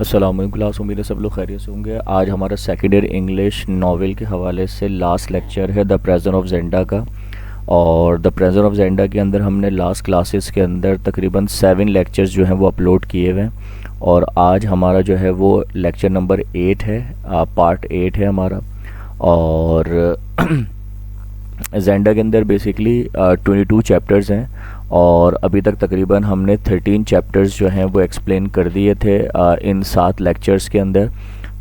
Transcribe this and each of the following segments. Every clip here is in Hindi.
अस्सलाम वालेकुम क्लास। उम्मीद है सब लोग खैरियत से होंगे। आज हमारा सेकेंड ईयर इंग्लिश नावल के हवाले से लास्ट लेक्चर है द प्रेजन ऑफ जेंडा का। और द प्रेजन ऑफ जेंडा के अंदर हमने लास्ट क्लासेस के अंदर तकरीबन 7 लेक्चर्स जो हैं वो अपलोड किए हुए हैं। और आज हमारा जो है वो लेक्चर नंबर 8 है, पार्ट 8 है हमारा। और जेंडा के अंदर बेसिकली 22 चैप्टर्स हैं और अभी तक तकरीबन हमने 13 चैप्टर्स जो हैं वो एक्सप्लेन कर दिए थे इन 7 लेक्चर्स के अंदर।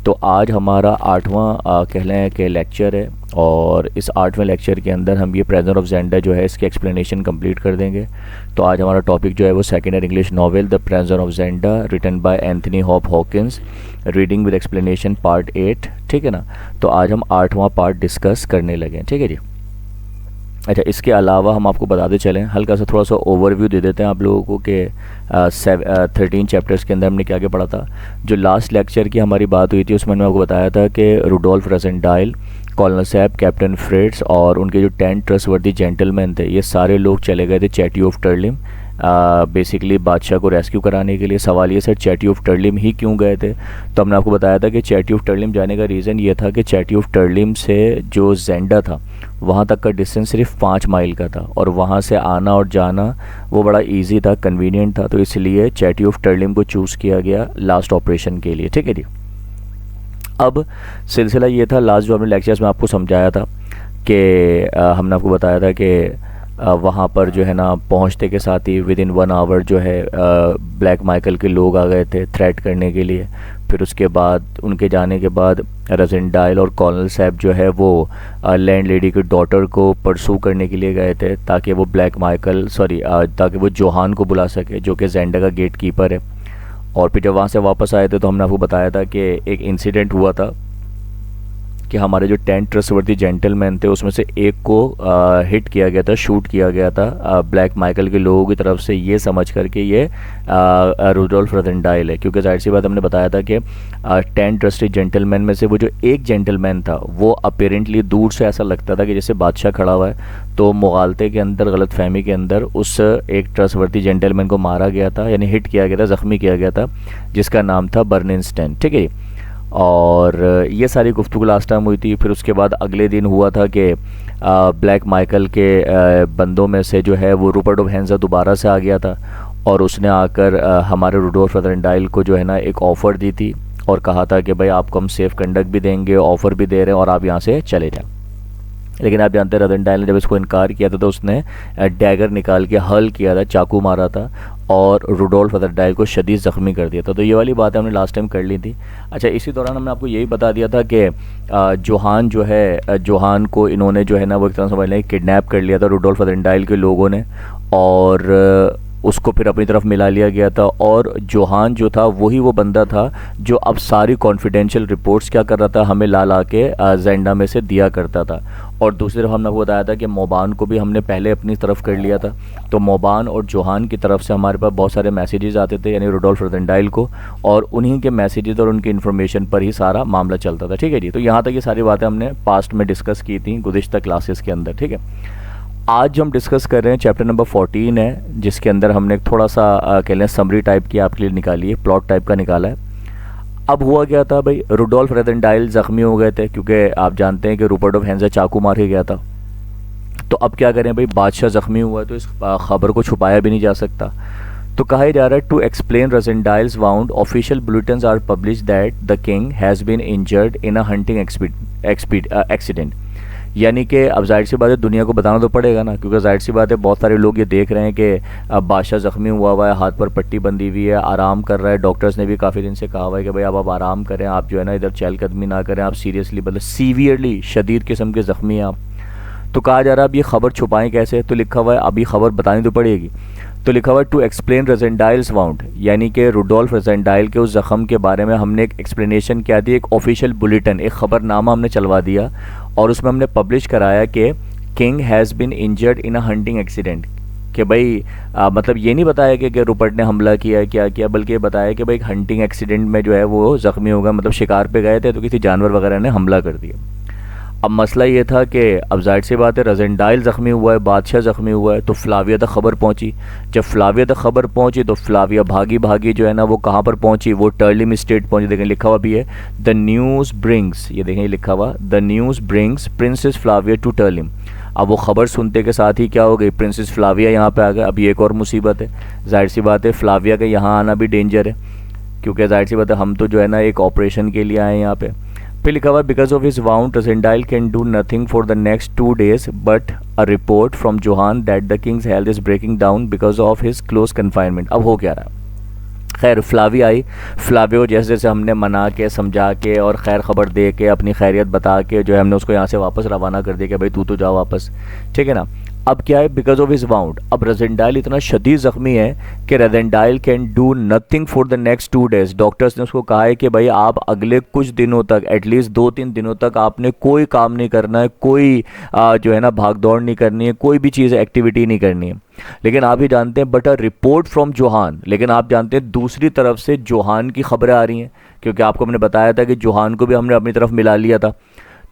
तो आज हमारा 8वां कह लें कि लेक्चर है और इस 8वें लेक्चर के अंदर हम ये प्रेजन ऑफ जेंडा जो है इसकी एक्सप्लेनेशन कंप्लीट कर देंगे। तो आज हमारा टॉपिक जो है वो second year English novel the prisoner of Zenda written by Anthony Hope Hawkins, reading with explanation part 8। ठीक है ना। तो आज हम 8वां पार्ट डिस्कस करने लगे। ठीक है जी। अच्छा, इसके अलावा हम आपको बताते चलें, हल्का सा थोड़ा सा ओवरव्यू दे देते हैं आप लोगों को कि 13 चैप्टर्स के अंदर हमने क्या क्या पढ़ा था। जो लास्ट लेक्चर की हमारी बात हुई थी उसमें मैंने आपको बताया था कि Rudolf Rassendyll, colonel Sapt, captain Fritz और उनके जो 10 ट्रस्टवर्दी जेंटलमैन थे ये सारे लोग चले गए थे चैटी ऑफ टर्लिम बेसिकली बादशाह को रेस्क्यू कराने के लिए। सवाल ये सर चैटी ऑफ टर्लिम ही क्यों गए थे? तो हमने आपको बताया था कि चैटी ऑफ टर्लिम जाने का रीज़न ये था कि चैटी ऑफ टर्लिम से जो जेंडा था वहाँ तक का डिस्टेंस सिर्फ 5 माइल का था और वहाँ से आना और जाना वो बड़ा इजी था, कन्वीनियंट था। तो इसलिए चैटी ऑफ टर्लिम को चूज़ किया गया लास्ट ऑपरेशन के लिए। ठीक है जी। अब सिलसिला ये था, लास्ट जो हमने लेक्चर्स में आपको समझाया था कि हमने आपको बताया था कि वहाँ पर जो है ना पहुँचते के साथ ही विद इन 1 आवर जो है ब्लैक माइकल के लोग आ गए थे थ्रेट करने के लिए। फिर उसके बाद उनके जाने के बाद रोसेनडाइल और कॉलोनल सैप जो है वो लैंड लेडी की डॉटर को परसू करने के लिए गए थे ताकि वो ताकि वो जोहान को बुला सके जो कि जेंडा का गेट कीपर है। और फिर जब वहाँ से वापस आए थे तो हमने आपको बताया था कि एक इंसिडेंट हुआ था कि हमारे जो 10 ट्रस्टवर्दी जेंटलमैन थे उसमें से एक को हिट किया गया था, शूट किया गया था ब्लैक माइकल के लोगों की तरफ से, ये समझ कर के ये रुडोल्फ रोसेनडाइल है। क्योंकि जाहिर सी बात हमने बताया था कि 10 ट्रस्टेड जेंटलमैन में से वो जो एक जेंटलमैन था वो अपेरेंटली दूर से ऐसा लगता था कि जैसे बादशाह खड़ा हुआ है। तो मुगालते के अंदर, गलत फहमी के अंदर उस एक ट्रस्टवर्दी जेंटलमैन को मारा गया था, यानी हिट किया गया था, ज़ख्मी किया गया था, जिसका नाम था बर्निस्टन। ठीक है। और ये सारी गुफ्तगू लास्ट टाइम हुई थी। फिर उसके बाद अगले दिन हुआ था कि ब्लैक माइकल के बंदों में से जो है वो रूपर्ट ऑफ हेंजा दोबारा से आ गया था और उसने आकर हमारे रुडोल्फ रोसेनडाइल को जो है ना एक ऑफ़र दी थी और कहा था कि भाई आपको हम सेफ कंडक्ट भी देंगे, ऑफ़र भी दे रहे हैं और आप यहाँ से चले जाएं। लेकिन आप जानते हैं रोसेनडाइल ने जब इसको इनकार किया था तो उसने डैगर निकाल के हल किया था, चाकू मारा था और रुडोल्फ रोसेनडाइल को शदीद ज़ख्मी कर दिया था। तो ये वाली बात हमने लास्ट टाइम कर ली थी। अच्छा, इसी दौरान हमने आपको यही बता दिया था कि जोहान जो है, जोहान को इन्होंने जो है ना वो एक तरह समझ लें किडनैप कर लिया था रुडोल्फ रोसेनडाइल के लोगों ने और उसको फिर अपनी तरफ मिला लिया गया था। और जोहान जो था वही वो बंदा था जो अब सारी कॉन्फिडेंशियल रिपोर्ट्स क्या कर रहा था, हमें ला के जेंडा में से दिया करता था। और दूसरी तरफ हमने आपको बताया था कि मोबान को भी हमने पहले अपनी तरफ कर लिया था। तो मोबान और जोहान की तरफ से हमारे पास बहुत सारे मैसेजेस आते थे यानी रुडोल्फ रोसेनडाइल को, और उन्हीं के मैसेजेस और उनकी इन्फॉर्मेशन पर ही सारा मामला चलता था। ठीक है जी। तो यहाँ तक ये सारी बातें हमने पास्ट में डिस्कस की थी गुज़िश्ता क्लासेस के अंदर। ठीक है। आज जो हम डिस्कस कर रहे हैं चैप्टर नंबर 14 है, जिसके अंदर हमने थोड़ा सा कह लें समरी टाइप की आपके लिए निकाली है, प्लॉट टाइप का निकाला है। अब हुआ क्या था भाई, रुडोल्फ रोसेनडाइल ज़ख्मी हो गए थे क्योंकि आप जानते हैं कि रूपर्ट ऑफ हेंजा चाकू मार के गया था। तो अब क्या करें भाई, बादशाह ज़ख्मी हुआ है तो इस खबर को छुपाया भी नहीं जा सकता। तो कहा जा रहा है to explain Rassendyll's wound official bulletins are publish that the king has been injured in a hunting accident. यानी कि अब जाहिर सी बात है दुनिया को बताना तो पड़ेगा ना, क्योंकि जाहिर सी बात है बहुत सारे लोग ये देख रहे हैं कि बादशाह ज़ख्मी हुआ है, हाथ पर पट्टी बंधी हुई है, आराम कर रहा है। डॉक्टर्स ने भी काफ़ी दिन से कहा हुआ है कि भाई अब आप आराम करें, आप जो है ना इधर चहलकदमी ना करें, आप सीरियसली मतलब सीवियरली शदीद किस्म के ज़ख्मी हैं आप। तो कहा जा रहा है अब ये खबर छुपाएं कैसे? तो लिखा हुआ है अब ये खबर बतानी तो पड़ेगी। तो लिखा हुआ है टू एक्सप्लेन रोसेनडाइल्स वाउंड, यानी कि रुडोल्फ रोसेनडाइल के उस ज़ख़म के बारे में हमने एक एक्सप्लेनेशन क्या दी, एक ऑफिशियल बुलेटिन, एक ख़बरनामा हमने चलवा दिया और उसमें हमने पब्लिश कराया कि king has been injured in a hunting accident. कि भाई मतलब ये नहीं बताया कि रूपर्ट ने हमला किया क्या किया, बल्कि बताया कि भाई एक हंटिंग एक्सीडेंट में जो है वो ज़ख्मी होगा, मतलब शिकार पे गए थे तो किसी जानवर वगैरह ने हमला कर दिया। अब मसला ये था कि अब जाहिर सी बात है रजेंडाइल ज़ख्मी हुआ है, बादशाह ज़ख्मी हुआ है, तो फ्लाविया तक खबर पहुंची। जब फ्लाविया तक खबर पहुंची तो फ्लाविया भागी भागी जो है ना वो कहाँ पर पहुंची, वो टर्लिम स्टेट पहुंची। देखें लिखा हुआ भी है द न्यूज़ ब्रिंग्स, ये देखें लिखा हुआ the news brings princess Flavia to Tarlenheim. अब वो ख़बर सुनते के साथ ही क्या हो गई, प्रिंसेस फ्लाविया यहाँ पे आ गए। अब ये एक और मुसीबत है, जाहिर सी बात है फ्लाविया का यहाँ आना भी डेंजर है, क्योंकि जाहिर सी बात है हम तो जो है ना एक ऑपरेशन के लिए आए हैं यहाँ पे। फिर लिखा हुआ because of his wound Rassendyll can do nothing for the next 2 days but a report from Johann that the king's health is breaking down because of his close confinement. अब हो क्या रहा, खैर फ्लावी आई, फ्लावियो जैसे जैसे हमने मना के समझा के और खैर ख़बर दे के अपनी खैरियत बता के जो है हमने उसको यहाँ से वापस रवाना कर दिया कि भाई तू तो जाओ वापस, ठीक है ना। अब क्या है, बिकॉज ऑफ हिज वाउंड, अब रजेंडाइल इतना शदीद ज़ख्मी है कि Rassendyll can do nothing for the next 2 days। Doctors ने उसको कहा है कि भाई आप अगले कुछ दिनों तक, एटलीस्ट 2-3 दिनों तक आपने कोई काम नहीं करना है, कोई जो है ना भाग दौड़ नहीं करनी है, कोई भी चीज़ एक्टिविटी नहीं करनी है। लेकिन आप ही जानते हैं but a report from Johan, लेकिन आप जानते हैं दूसरी तरफ से जोहान की खबरें आ रही हैं, क्योंकि आपको हमने बताया था कि जोहान को भी हमने अपनी तरफ मिला लिया था।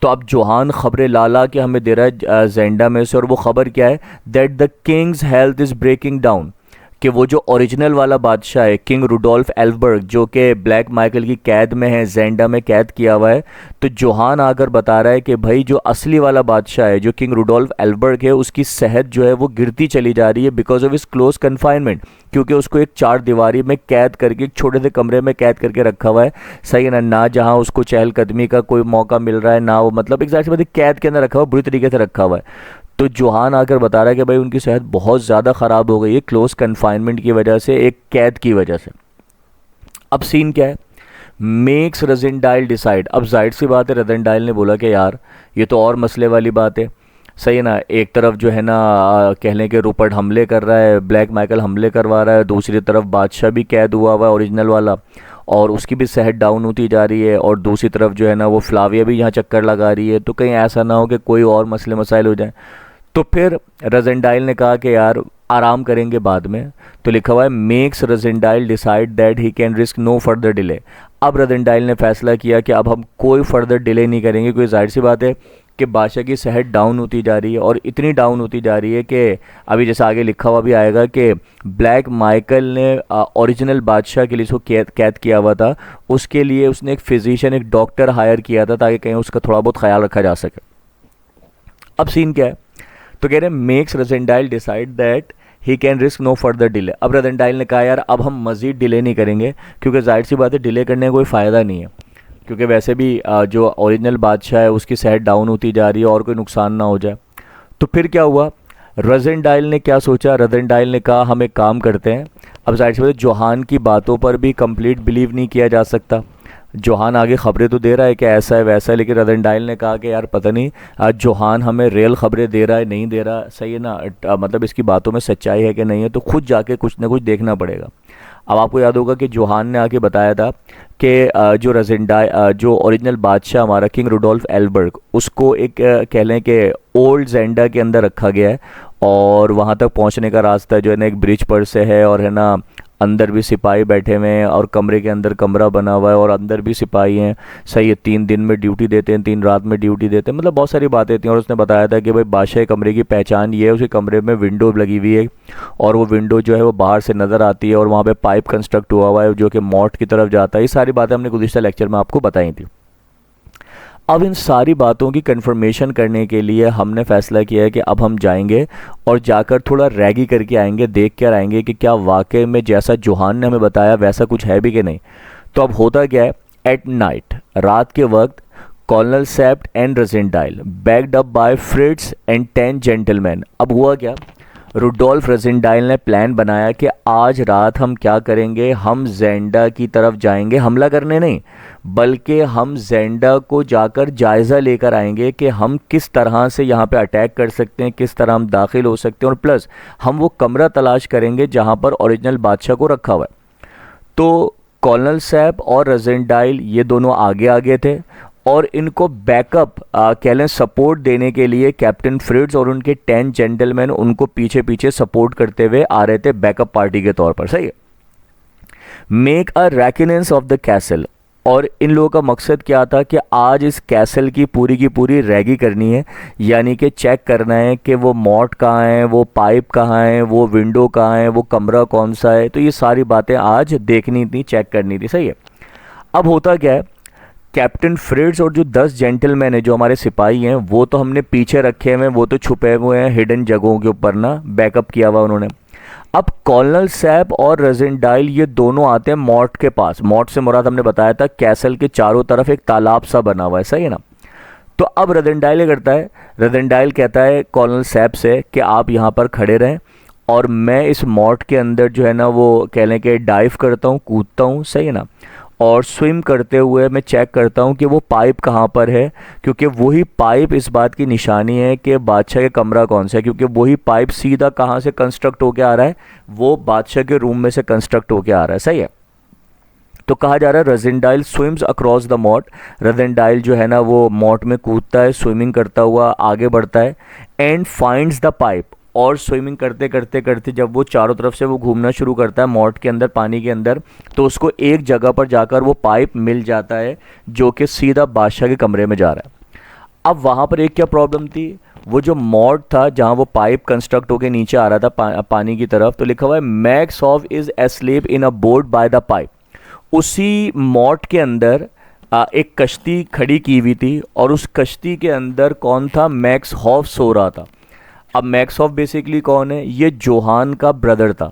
तो अब जोहान खबरें ला के हमें दे रहा है जेंडा में से, और वो खबर क्या है, that the king's health is breaking down, कि वो जो ओरिजिनल वाला बादशाह है किंग रुडोल्फ एल्बर्ग जो कि ब्लैक माइकल की कैद में है, जेंडा में कैद किया हुआ है, तो जोहान आकर बता रहा है कि भाई जो असली वाला बादशाह है जो किंग रुडोल्फ एल्बर्ग है उसकी सेहत जो है वो गिरती चली जा रही है बिकॉज ऑफ इस क्लोज कन्फाइनमेंट, क्योंकि उसको एक 4 दीवारी में कैद करके, एक छोटे से कमरे में कैद करके रखा हुआ है, सही है ना जहाँ उसको चहलकदमी का कोई मौका मिल रहा है ना, वो मतलब एक सी कैद के अंदर रखा हुआ, बुरी तरीके से रखा हुआ है। तो जोहान आकर बता रहा है कि भाई उनकी सेहत बहुत ज़्यादा ख़राब हो गई है क्लोज कन्फाइनमेंट की वजह से, एक कैद की वजह से। अब सीन क्या है, मेक्स रजेंडाइल डिसाइड। अब जाहिर सी बात है रजेंडाइल ने बोला कि यार ये तो और मसले वाली बात है, सही है ना। एक तरफ जो है ना कह लें कि रूपर्ट हमले कर रहा है, ब्लैक माइकल हमले करवा रहा है, दूसरी तरफ बादशाह भी कैद हुआ हुआ है ओरिजिनल वाला, और उसकी भी सेहत डाउन होती जा रही है, और दूसरी तरफ जो है ना वो फ्लाविया भी यहाँ चक्कर लगा रही है, तो कहीं ऐसा ना हो कि कोई और मसले मसाइल हो जाए। तो फिर रजेंडाइल ने कहा कि यार आराम करेंगे बाद में, तो लिखा हुआ है makes Rassendyll decide that he can risk no further delay. अब रजेंडाइल ने फैसला किया कि अब हम कोई फर्दर डिले नहीं करेंगे, क्योंकि जाहिर सी बात है कि बादशाह की सेहत डाउन होती जा रही है, और इतनी डाउन होती जा रही है कि अभी जैसा आगे लिखा हुआ भी आएगा कि ब्लैक माइकल ने ओरिजिनल बादशाह के लिए इसको कैद किया हुआ था, उसके लिए उसने एक फिजिशियन, एक डॉक्टर हायर किया था ताकि कहीं उसका थोड़ा बहुत ख्याल रखा जा सके। अब सीन क्या है, तो कह रहे हैं makes Rassendyll decide that he can risk no further delay. अब रजेंडाइल ने कहा यार अब हम मज़ीद डिले नहीं करेंगे, क्योंकि जाहिर सी बात है डिले करने का कोई फ़ायदा नहीं है, क्योंकि वैसे भी जो ओरिजिनल बादशाह है उसकी सेहत डाउन होती जा रही है और कोई नुकसान ना हो जाए। तो फिर क्या हुआ, रजेंडाइल ने क्या सोचा, रजेंडाइल ने कहा हम एक काम करते हैं। अब जाहिर सी बात है जोहान की बातों पर भी कंप्लीट बिलीव नहीं किया जा सकता, जोहान आगे खबरें तो दे रहा है कि ऐसा है वैसा है, लेकिन रजेंडाइल ने कहा कि यार पता नहीं आज जोहान हमें रियल खबरें दे रहा है नहीं दे रहा, सही है ना, मतलब इसकी बातों में सच्चाई है कि नहीं है, तो खुद जाके कुछ ना कुछ देखना पड़ेगा। अब आपको याद होगा कि जोहान ने आके बताया था कि जो ओरिजिनल बादशाह हमारा किंग रुडोल्फ एल्बर्ग, उसको एक कह लें कि ओल्ड जेंडा के अंदर रखा गया है, और वहाँ तक पहुँचने का रास्ता जो है ना एक ब्रिज पर से है, और है ना अंदर भी सिपाही बैठे हुए हैं, और कमरे के अंदर कमरा बना हुआ है और अंदर भी सिपाही हैं, सही है। 3 दिन में ड्यूटी देते हैं, 3 रात में ड्यूटी देते हैं, मतलब बहुत सारी बातें थी। और उसने बताया था कि भाई बादशाह कमरे की पहचान ये है, उसके कमरे में विंडो लगी हुई है, और वो विंडो जो है वो बाहर से नज़र आती है, और वहाँ पर पाइप कंस्ट्रक्ट हुआ हुआ है जो कि मॉट की तरफ जाता है। ये सारी बातें हमने गुज़िश्ता लेक्चर में आपको बताई थी। अब इन सारी बातों की कंफर्मेशन करने के लिए हमने फ़ैसला किया है कि अब हम जाएंगे और जाकर थोड़ा रैगी करके आएंगे, देख कर आएंगे कि क्या वाकई में जैसा जोहान ने हमें बताया वैसा कुछ है भी कि नहीं। तो अब होता क्या है, एट नाइट, रात के वक्त, colonel Sapt and Rassendyll backed up by Fritz and 10 gentleman. अब हुआ क्या, रुडोल्फ रजेंडाइल ने प्लान बनाया कि आज रात हम क्या करेंगे, हम जेंडा की तरफ जाएंगे, हमला करने नहीं, बल्कि हम जेंडा को जाकर जायज़ा लेकर आएंगे कि हम किस तरह से यहाँ पे अटैक कर सकते हैं, किस तरह हम दाखिल हो सकते हैं, और प्लस हम वो कमरा तलाश करेंगे जहाँ पर ओरिजिनल बादशाह को रखा हुआ है। तो कॉर्नल सैप और रजेंडाइल ये दोनों आगे आगे थे, और इनको बैकअप कह लें सपोर्ट देने के लिए कैप्टन फ्रिट्ज और उनके 10 जेंटलमैन उनको पीछे पीछे सपोर्ट करते हुए आ रहे थे बैकअप पार्टी के तौर पर, सही है। Make a reconnaissance of the castle. और इन लोगों का मकसद क्या था कि आज इस कैसल की पूरी रैगी करनी है, यानी कि चेक करना है कि वो मॉड कहाँ है, वो पाइप कहाँ है, वो विंडो कहाँ है, वो कमरा कौन सा है। तो ये सारी बातें आज देखनी थी, चेक करनी थी, सही है। अब होता क्या है, कैप्टन फ्रिट्ज और जो 10 जेंटलमैन है, जो हमारे सिपाही हैं, वो तो हमने पीछे रखे हुए हैं, वो तो छुपे हुए हैं हिडन जगहों के ऊपर ना, बैकअप किया हुआ उन्होंने। अब कॉर्नल सैप और रजेंडाइल ये दोनों आते हैं मॉर्ट के पास। मॉर्ट से मुराद हमने बताया था कैसल के चारों तरफ एक तालाब सा बना हुआ है, सही है ना। तो अब रजेंडाइल करता है, रजेंडाइल कहता है कॉर्नल सैप से कि आप यहाँ पर खड़े रहें और मैं इस मॉर्ट के अंदर जो है ना वो कह लें कि डाइव करता हूँ, कूदता हूँ, सही है ना। और स्विम करते हुए मैं चेक करता हूँ कि वो पाइप कहाँ पर है, क्योंकि वही पाइप इस बात की निशानी है कि बादशाह के कमरा कौन सा है, क्योंकि वही पाइप सीधा कहाँ से कंस्ट्रक्ट होके आ रहा है, वो बादशाह के रूम में से कंस्ट्रक्ट होके आ रहा है, सही है। तो कहा जा रहा है रजेंडाइल स्विम्स अक्रॉस द मॉट, रजेंडाइल जो है ना वो मॉट में कूदता है, स्विमिंग करता हुआ आगे बढ़ता है, एंड फाइंड्स द पाइप। और स्विमिंग करते करते करते जब वो चारों तरफ से वो घूमना शुरू करता है मॉट के अंदर, पानी के अंदर, तो उसको एक जगह पर जाकर वो पाइप मिल जाता है जो कि सीधा बादशाह के कमरे में जा रहा है। अब वहाँ पर एक क्या प्रॉब्लम थी, वो जो मॉड था जहाँ वो पाइप कंस्ट्रक्ट होके नीचे आ रहा था पानी की तरफ, तो लिखा हुआ है max of is asleep in a boat by the pipe. उसी मॉट के अंदर एक कश्ती खड़ी की हुई थी और उस कश्ती के अंदर कौन था, मैक्स हॉफ सो रहा था। अब मैक्स हॉफ बेसिकली कौन है, ये जोहान का ब्रदर था।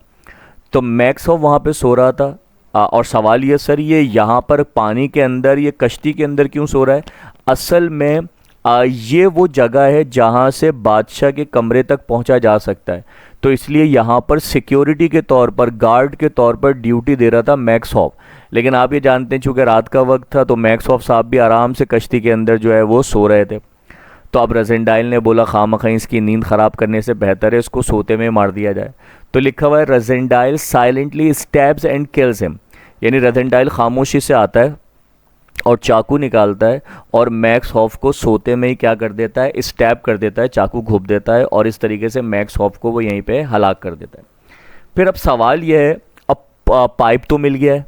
तो मैक्स हॉफ वहाँ पे सो रहा था। और सवाल ये सर, ये यहाँ पर पानी के अंदर, ये कश्ती के अंदर क्यों सो रहा है। असल में ये वो जगह है जहाँ से बादशाह के कमरे तक पहुँचा जा सकता है, तो इसलिए यहाँ पर सिक्योरिटी के तौर पर, गार्ड के तौर पर ड्यूटी दे रहा था मैक्स हॉफ। लेकिन आप ये जानते हैं चूँकि रात का वक्त था, तो मैक्स हॉफ साहब भी आराम से कश्ती के अंदर जो है वो सो रहे थे। तो अब रजेंडाइल ने बोला खामखा इसकी नींद ख़राब करने से बेहतर है इसको सोते में मार दिया जाए। तो लिखा हुआ है Rassendyll silently stabs and kills him, यानी रजेंडाइल खामोशी से आता है और चाकू निकालता है और मैक्स हॉफ को सोते में ही क्या कर देता है, स्टैब कर देता है, चाकू घोंप देता है और इस तरीके से मैक्स हॉफ को वो यहीं पे हलाक कर देता है। फिर अब सवाल ये है, अब पाइप तो मिल गया है,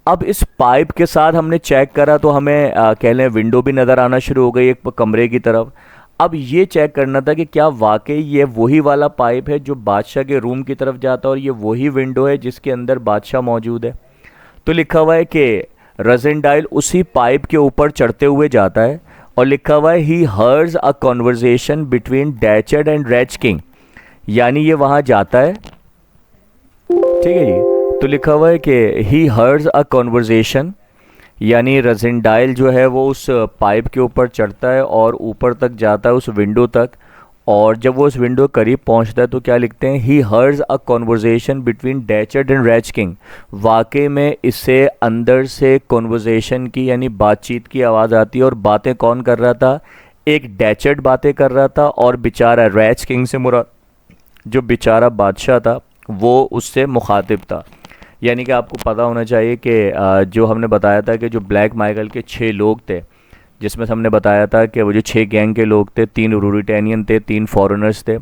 अब इस पाइप के साथ हमने चेक करा तो हमें कह लें विंडो भी नज़र आना शुरू हो गई एक कमरे की तरफ। अब ये चेक करना था कि क्या वाकई ये वही वाला पाइप है जो बादशाह के रूम की तरफ जाता है और ये वही विंडो है जिसके अंदर बादशाह मौजूद है। तो लिखा हुआ है कि रजेंडाइल उसी पाइप के ऊपर चढ़ते हुए जाता है और लिखा हुआ है he hears a conversation between Detchard and wretch king, यानी ये वहाँ जाता है, ठीक है जी। तो लिखा हुआ है कि ही हर्स अ कॉन्वर्जेशन, यानी रजेंडाइल जो है वो उस पाइप के ऊपर चढ़ता है और ऊपर तक जाता है उस विंडो तक, और जब वो उस विंडो करीब पहुंचता है तो क्या लिखते हैं, he hears a conversation between Detchard and wretch king. वाकई में इससे अंदर से कॉन्वर्जेशन की यानी बातचीत की आवाज़ आती है, और बातें कौन कर रहा था, एक डैचर्ड बातें कर रहा था और बेचारा रेच किंग से मुराद जो बेचारा बादशाह था वो उससे मुखातिब था। यानी कि आपको पता होना चाहिए कि जो हमने बताया था कि जो ब्लैक माइकल के 6 लोग थे, जिसमें से हमने बताया था कि वो जो 6 गैंग के लोग थे, 3 रूरिटेनियन थे, 3 फॉरेनर्स थे।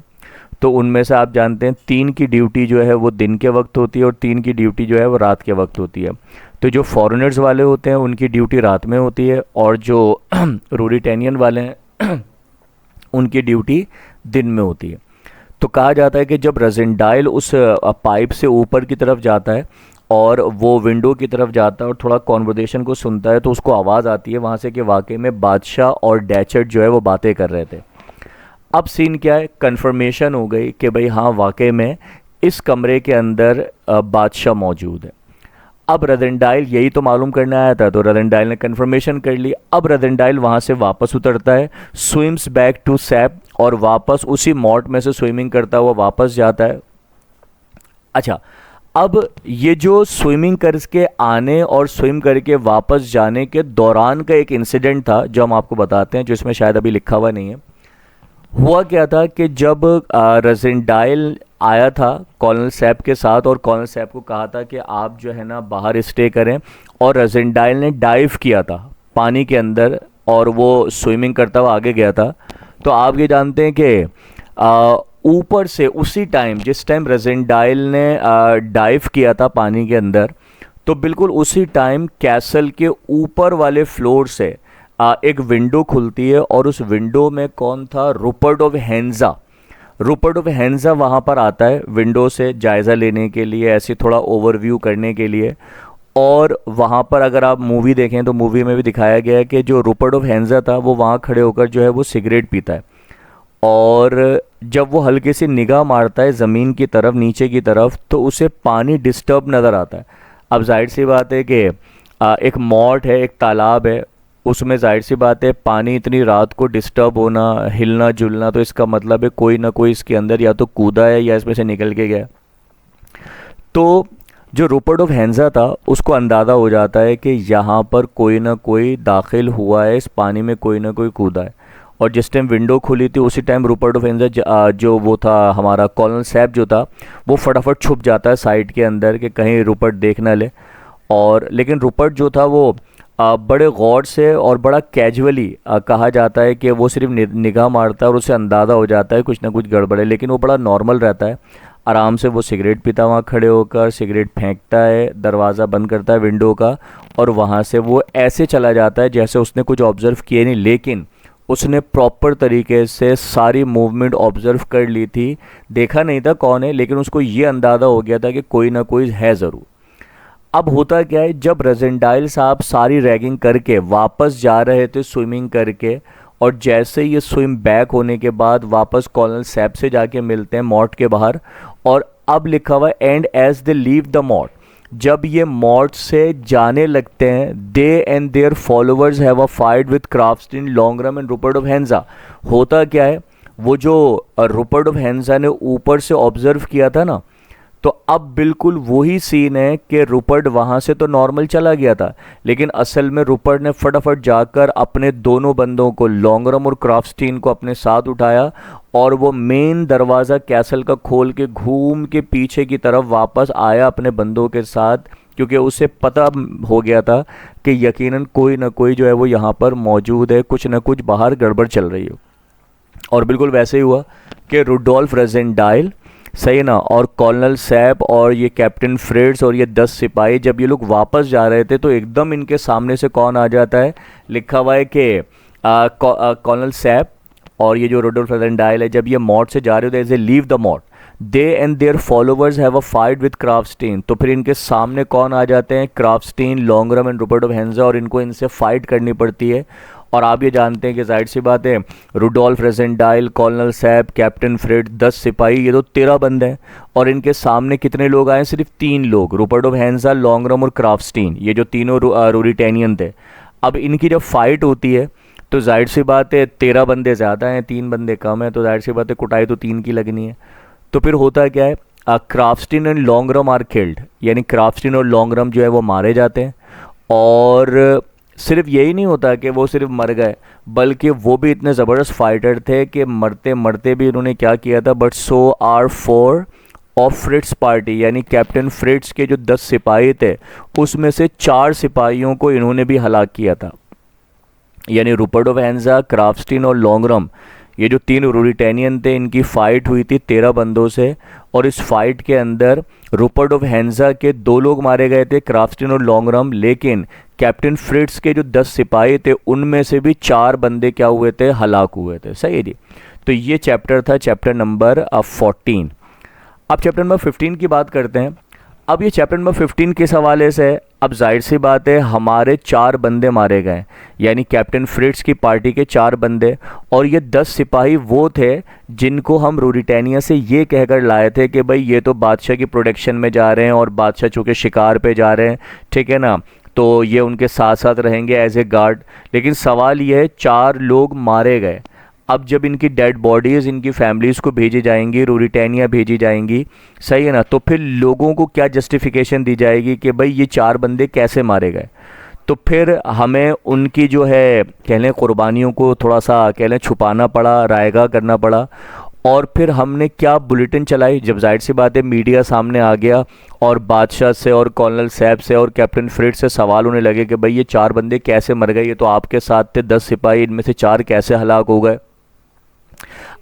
तो उनमें से आप जानते हैं 3 की ड्यूटी जो है वो दिन के वक्त होती है और 3 की ड्यूटी जो है वो रात के वक्त होती है। तो जो फॉरेनर्स वाले होते हैं उनकी ड्यूटी रात में होती है और जो रूरिटेनियन वाले हैं उनकी ड्यूटी दिन में होती है। तो कहा जाता है कि जब रजेंडाइल उस पाइप से ऊपर की तरफ जाता है और वो विंडो की तरफ जाता है और थोड़ा कॉन्वर्सेशन को सुनता है, तो उसको आवाज़ आती है वहाँ से कि वाकई में बादशाह और डैचर्ड जो है वो बातें कर रहे थे। अब सीन क्या है, कंफर्मेशन हो गई कि भाई हाँ वाकई में इस कमरे के अंदर बादशाह मौजूद है। अब रजेंडाइल यही तो मालूम करने आया था, तो रजेंडाइल ने कंफर्मेशन कर ली। अब रजेंडाइल वहाँ से वापस उतरता है, स्विम्स बैक टू सैप, और वापस उसी मॉट में से स्विमिंग करता हुआ वापस जाता है। अच्छा, अब ये जो स्विमिंग करके आने और स्विम करके वापस जाने के दौरान का एक इंसिडेंट था जो हम आपको बताते हैं, जो इसमें शायद अभी लिखा हुआ नहीं है। हुआ क्या था कि जब रजेंडाइल आया था कॉर्नल सैप के साथ और कॉर्नल सैप को कहा था कि आप जो है ना बाहर स्टे करें, और रजेंडाइल ने डाइव किया था पानी के अंदर और वो स्विमिंग करता हुआ आगे गया था। तो आप ये जानते हैं कि ऊपर से उसी टाइम जिस टाइम रजेंडाइल ने डाइव किया था पानी के अंदर, तो बिल्कुल उसी टाइम कैसल के ऊपर वाले फ्लोर से एक विंडो खुलती है और उस विंडो में कौन था, रुपर्ट ऑफ हेंजा। रुपर्ट ऑफ हेंजा वहाँ पर आता है विंडो से जायज़ा लेने के लिए, ऐसे थोड़ा ओवरव्यू करने के लिए। और वहाँ पर अगर आप मूवी देखें तो मूवी में भी दिखाया गया है कि जो रुपर्ट ऑफ हेंजा था वो वहाँ खड़े होकर जो है वो सिगरेट पीता है। और जब वो हल्के से निगाह मारता है ज़मीन की तरफ, नीचे की तरफ, तो उसे पानी डिस्टर्ब नज़र आता है। अब जाहिर सी बात है कि एक मॉट है, एक तालाब है, उसमें जाहिर सी बात है पानी इतनी रात को डिस्टर्ब होना, हिलना जुलना, तो इसका मतलब है कोई ना कोई इसके अंदर या तो कूदा है या इसमें से निकल के गया। तो जो रुपर्ट ऑफ हेंजा था उसको अंदाज़ा हो जाता है कि यहाँ पर कोई ना कोई दाखिल हुआ है, इस पानी में कोई ना कोई कूदा है। और जिस टाइम विंडो खुली थी उसी टाइम रुपर्ट ऑफ हेंजा जो वो था हमारा कॉर्नल सैप जो था, वो फटाफट छुप जाता है साइड के अंदर कि कहीं रुपर्ट देख ना ले। और लेकिन रुपर्ट जो था वो बड़े गौर से और बड़ा कैजुअली कहा जाता है कि वो सिर्फ निगाह मारता है और उसे अंदाज़ा हो जाता है कुछ ना कुछ गड़बड़ है, लेकिन वो बड़ा नॉर्मल रहता है। आराम से वो सिगरेट पीता वहाँ खड़े होकर, सिगरेट फेंकता है, दरवाज़ा बंद करता है विंडो का, और वहाँ से वो ऐसे चला जाता है जैसे उसने कुछ ऑब्ज़र्व किए नहीं, लेकिन उसने प्रॉपर तरीके से सारी मूवमेंट ऑब्ज़र्व कर ली थी। देखा नहीं था कौन है, लेकिन उसको ये अंदाज़ा हो गया था कि कोई ना कोई है ज़रूर। अब होता क्या है, जब रोज़ेंडाइल साहब सारी रैगिंग करके वापस जा रहे थे स्विमिंग करके, और जैसे ही ये स्विम बैक होने के बाद वापस कॉर्नल सैप से जाके मिलते हैं मॉट के बाहर, और अब लिखा हुआ है and as they leave the moat, जब ये मॉट से जाने लगते हैं, they and their followers have a fight with Krafstein, Lauengram and Rupert of Hentzau. होता क्या है, वो जो रुपर्ट ऑफ हेंजा ने ऊपर से ऑब्जर्व किया था ना, तो अब बिल्कुल वही सीन है कि रुपर्ट वहाँ से तो नॉर्मल चला गया था, लेकिन असल में रुपर्ट ने फटाफट जाकर अपने दोनों बंदों को, लॉन्गरम और क्राफ्टस्टीन को, अपने साथ उठाया और वो मेन दरवाज़ा कैसल का खोल के घूम के पीछे की तरफ वापस आया अपने बंदों के साथ, क्योंकि उसे पता हो गया था कि यकीनन कोई ना कोई जो है वो यहाँ पर मौजूद है, कुछ ना कुछ बाहर गड़बड़ चल रही हो। और बिल्कुल वैसे ही हुआ कि रुडोल्फ रोज़ेंडाइल, सही ना, और कॉर्नल सैप और ये कैप्टन फ्रिट्ज और ये 10 सिपाही, जब ये लोग वापस जा रहे थे तो एकदम इनके सामने से कौन आ जाता है, लिखा हुआ है कि कॉर्नल सैप और ये जो रुडोल्फ रोज़ेंडाइल है, जब ये मॉट से जा रहे होते हैं, leave the moat, they and their followers have a fight with Krafstein, तो फिर इनके सामने कौन आ जाते हैं, Krafstein, Lauengram and Rupert of Hentzau, और इनको इनसे फाइट करनी पड़ती है। और आप ये जानते हैं कि जाहिर सी बात है Rudolf Rassendyll, colonel Sapt, captain Fritz, 10 सिपाही, ये तो 13 बंदे हैं, और इनके सामने कितने लोग आए, सिर्फ 3 लोग, रुपर्ट ऑफ हेंजा, लॉन्गरम और क्राफ्टस्टीन, ये जो तीनों रूरिटेनियन थे। अब इनकी जब फाइट होती है तो जाहिर सी बात है 13 बंदे ज़्यादा हैं, 3 बंदे कम हैं, तो जाहिर सी बात है कुटाई तो 3 की लगनी है। तो फिर होता क्या है, क्राफ्टस्टीन एंड लॉन्गरम आर किल्ड, यानी क्राफ्टस्टीन और लॉन्गरम जो है वो मारे जाते हैं। और सिर्फ यही नहीं होता कि वो सिर्फ मर गए, बल्कि वो भी इतने ज़बरदस्त फाइटर थे कि मरते मरते भी इन्होंने क्या किया था, but so are 4 of Fritz's party, यानी कैप्टन फ्रिट्स के जो 10 सिपाही थे उसमें से 4 सिपाहियों को इन्होंने भी हलाक किया था। यानी रुपर्ट ऑफ हेंजा, क्राफ्टस्टीन और लॉन्गरम, ये जो 3 रूरिटेनियन थे, इनकी फ़ाइट हुई थी 13 बंदों से, और इस फाइट के अंदर रुपर्ट ऑफ हेंजा के 2 लोग मारे गए थे, क्राफ्टस्टीन और लॉन्गरम, लेकिन कैप्टन फ्रिट्स के जो 10 सिपाही थे उनमें से भी 4 बंदे क्या हुए थे, हलाक हुए थे। सही है जी। तो ये चैप्टर था चैप्टर नंबर 14। अब चैप्टर नंबर 15 की बात करते हैं। अब ये चैप्टर नंबर 15 किस हवाले से है, अब जाहिर सी बात है हमारे 4 बंदे मारे गए, यानी कैप्टन फ्रिट्स की पार्टी के 4 बंदे, और ये 10 सिपाही वो थे जिनको हम रूरिटेनिया से ये कहकर लाए थे कि भाई ये तो बादशाह की प्रोटेक्शन में जा रहे हैं और बादशाह चूँकि शिकार पे जा रहे हैं, ठीक है ना, तो ये उनके साथ साथ रहेंगे एज ए गार्ड। लेकिन सवाल ये है 4 लोग मारे गए। अब जब इनकी डेड बॉडीज़ इनकी फैमिलीज़ को भेजी जाएंगी, रूरिटेनिया भेजी जाएंगी, सही है ना, तो फिर लोगों को क्या जस्टिफिकेशन दी जाएगी कि भाई ये 4 बंदे कैसे मारे गए। तो फिर हमें उनकी जो है कह लें कुर्बानियों को थोड़ा सा कह लें छुपाना पड़ा, रायगा करना पड़ा। और फिर हमने क्या बुलेटिन चलाई, जब जाहिर सी बात है मीडिया सामने आ गया और बादशाह से और कॉर्नल सैप से और कैप्टन फ्रिट्ज से सवाल होने लगे कि भाई ये 4 बंदे कैसे मर गए, ये तो आपके साथ थे 10 सिपाही, इनमें से 4 कैसे हलाक हो गए।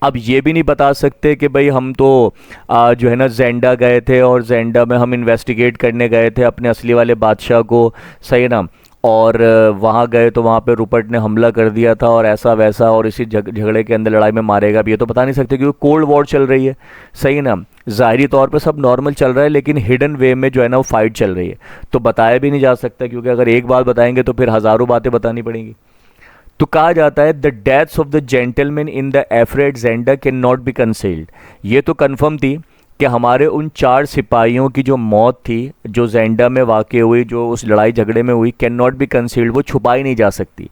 अब ये भी नहीं बता सकते कि भाई हम तो जो है ना जेंडा गए थे और जेंडा में हम इन्वेस्टिगेट करने गए थे अपने असली वाले बादशाह को, सही है ना, और वहाँ गए तो वहाँ पे रुपर्ट ने हमला कर दिया था और ऐसा वैसा, और इसी झगड़े के अंदर लड़ाई में मारेगा भी, ये तो बता नहीं सकते क्योंकि कोल्ड वॉर चल रही है, सही है ना। ज़ाहिरी तौर पे सब नॉर्मल चल रहा है लेकिन हिडन वे में जो है ना वो फाइट चल रही है, तो बताया भी नहीं जा सकता क्योंकि अगर एक बात बताएंगे तो फिर हज़ारों बातें बतानी पड़ेंगी। तो कहा जाता है the deaths of the gentleman in the affray Zenda cannot be concealed. ये तो कन्फर्म थी कि हमारे उन 4 सिपाहियों की जो मौत थी जो जेंडा में वाक़ हुई, जो उस लड़ाई झगड़े में हुई, कैन नॉट बी कंसील्ड, वो छुपाई नहीं जा सकती।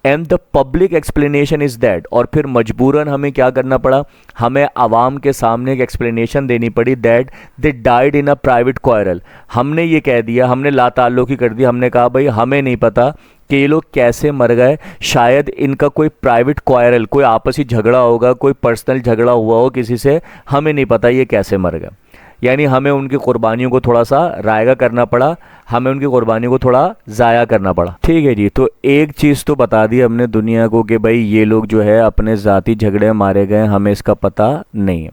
And the public explanation is that, और फिर मजबूरन हमें क्या करना पड़ा, हमें आवाम के सामने एक एक्सप्लेनेशन देनी पड़ी that they died in a private quarrel. हमने ये कह दिया, हमने लाताल्लुकी कर दी, हमने कहा भाई हमें नहीं पता कि ये लोग कैसे मर गए, शायद इनका कोई प्राइवेट क्वारल, कोई आपसी झगड़ा होगा, कोई पर्सनल झगड़ा हुआ हो किसी से, हमें नहीं पता ये कैसे मर गए। यानी हमें उनकी कुर्बानियों को थोड़ा सा रायगा करना पड़ा, हमें उनकी कुर्बानियों को थोड़ा ज़ाया करना पड़ा। ठीक है जी, तो एक चीज़ तो बता दी हमने दुनिया को कि भाई ये लोग जो है अपने ज़ाती झगड़े में मारे गए, हमें इसका पता नहीं है।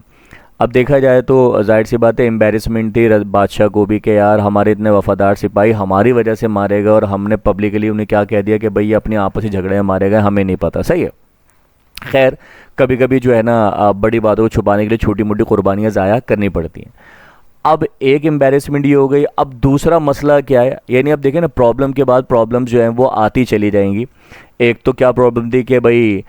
अब देखा जाए तो जाहिर सी बात है एम्बेरसमेंट थी बादशाह को भी कि यार हमारे इतने वफादार सिपाही हमारी वजह से मारे गए और हमने पब्लिकली उन्हें क्या कह दिया कि भाई ये अपने आपसी झगड़े में मारे गए, हमें नहीं पता, सही है। खैर कभी कभी जो है ना बड़ी बातों को छुपाने के लिए छोटी मोटी कुर्बानियाँ ज़ाया करनी पड़ती हैं। अब एक एम्बेरसमेंट ये हो गई, अब दूसरा मसला क्या है, यानी अब देखें ना प्रॉब्लम के बाद प्रॉब्लम जो है वो आती चली जाएंगी। एक तो क्या प्रॉब्लम थी कि भाई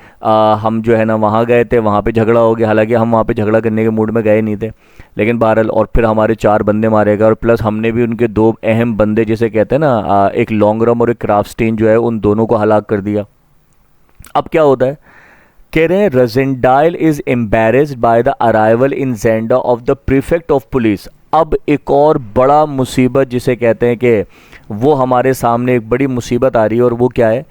हम जो है ना वहाँ गए थे, वहाँ पे झगड़ा हो गया, हालांकि हम वहाँ पे झगड़ा करने के मूड में गए नहीं थे, लेकिन बहरहाल, और फिर हमारे 4 बंदे मारे गए और प्लस हमने भी उनके 2 अहम बंदे जिसे कहते हैं ना एक लॉन्गरम और एक क्राफ्टस्टीन जो है उन दोनों को हलाक कर दिया। अब क्या होता है, कह रहे हैं Rassendyll is embarrassed by the arrival in Zenda of the prefect of police. अब एक और बड़ा मुसीबत जिसे कहते हैं कि वो हमारे सामने एक बड़ी मुसीबत आ रही है, और वो क्या है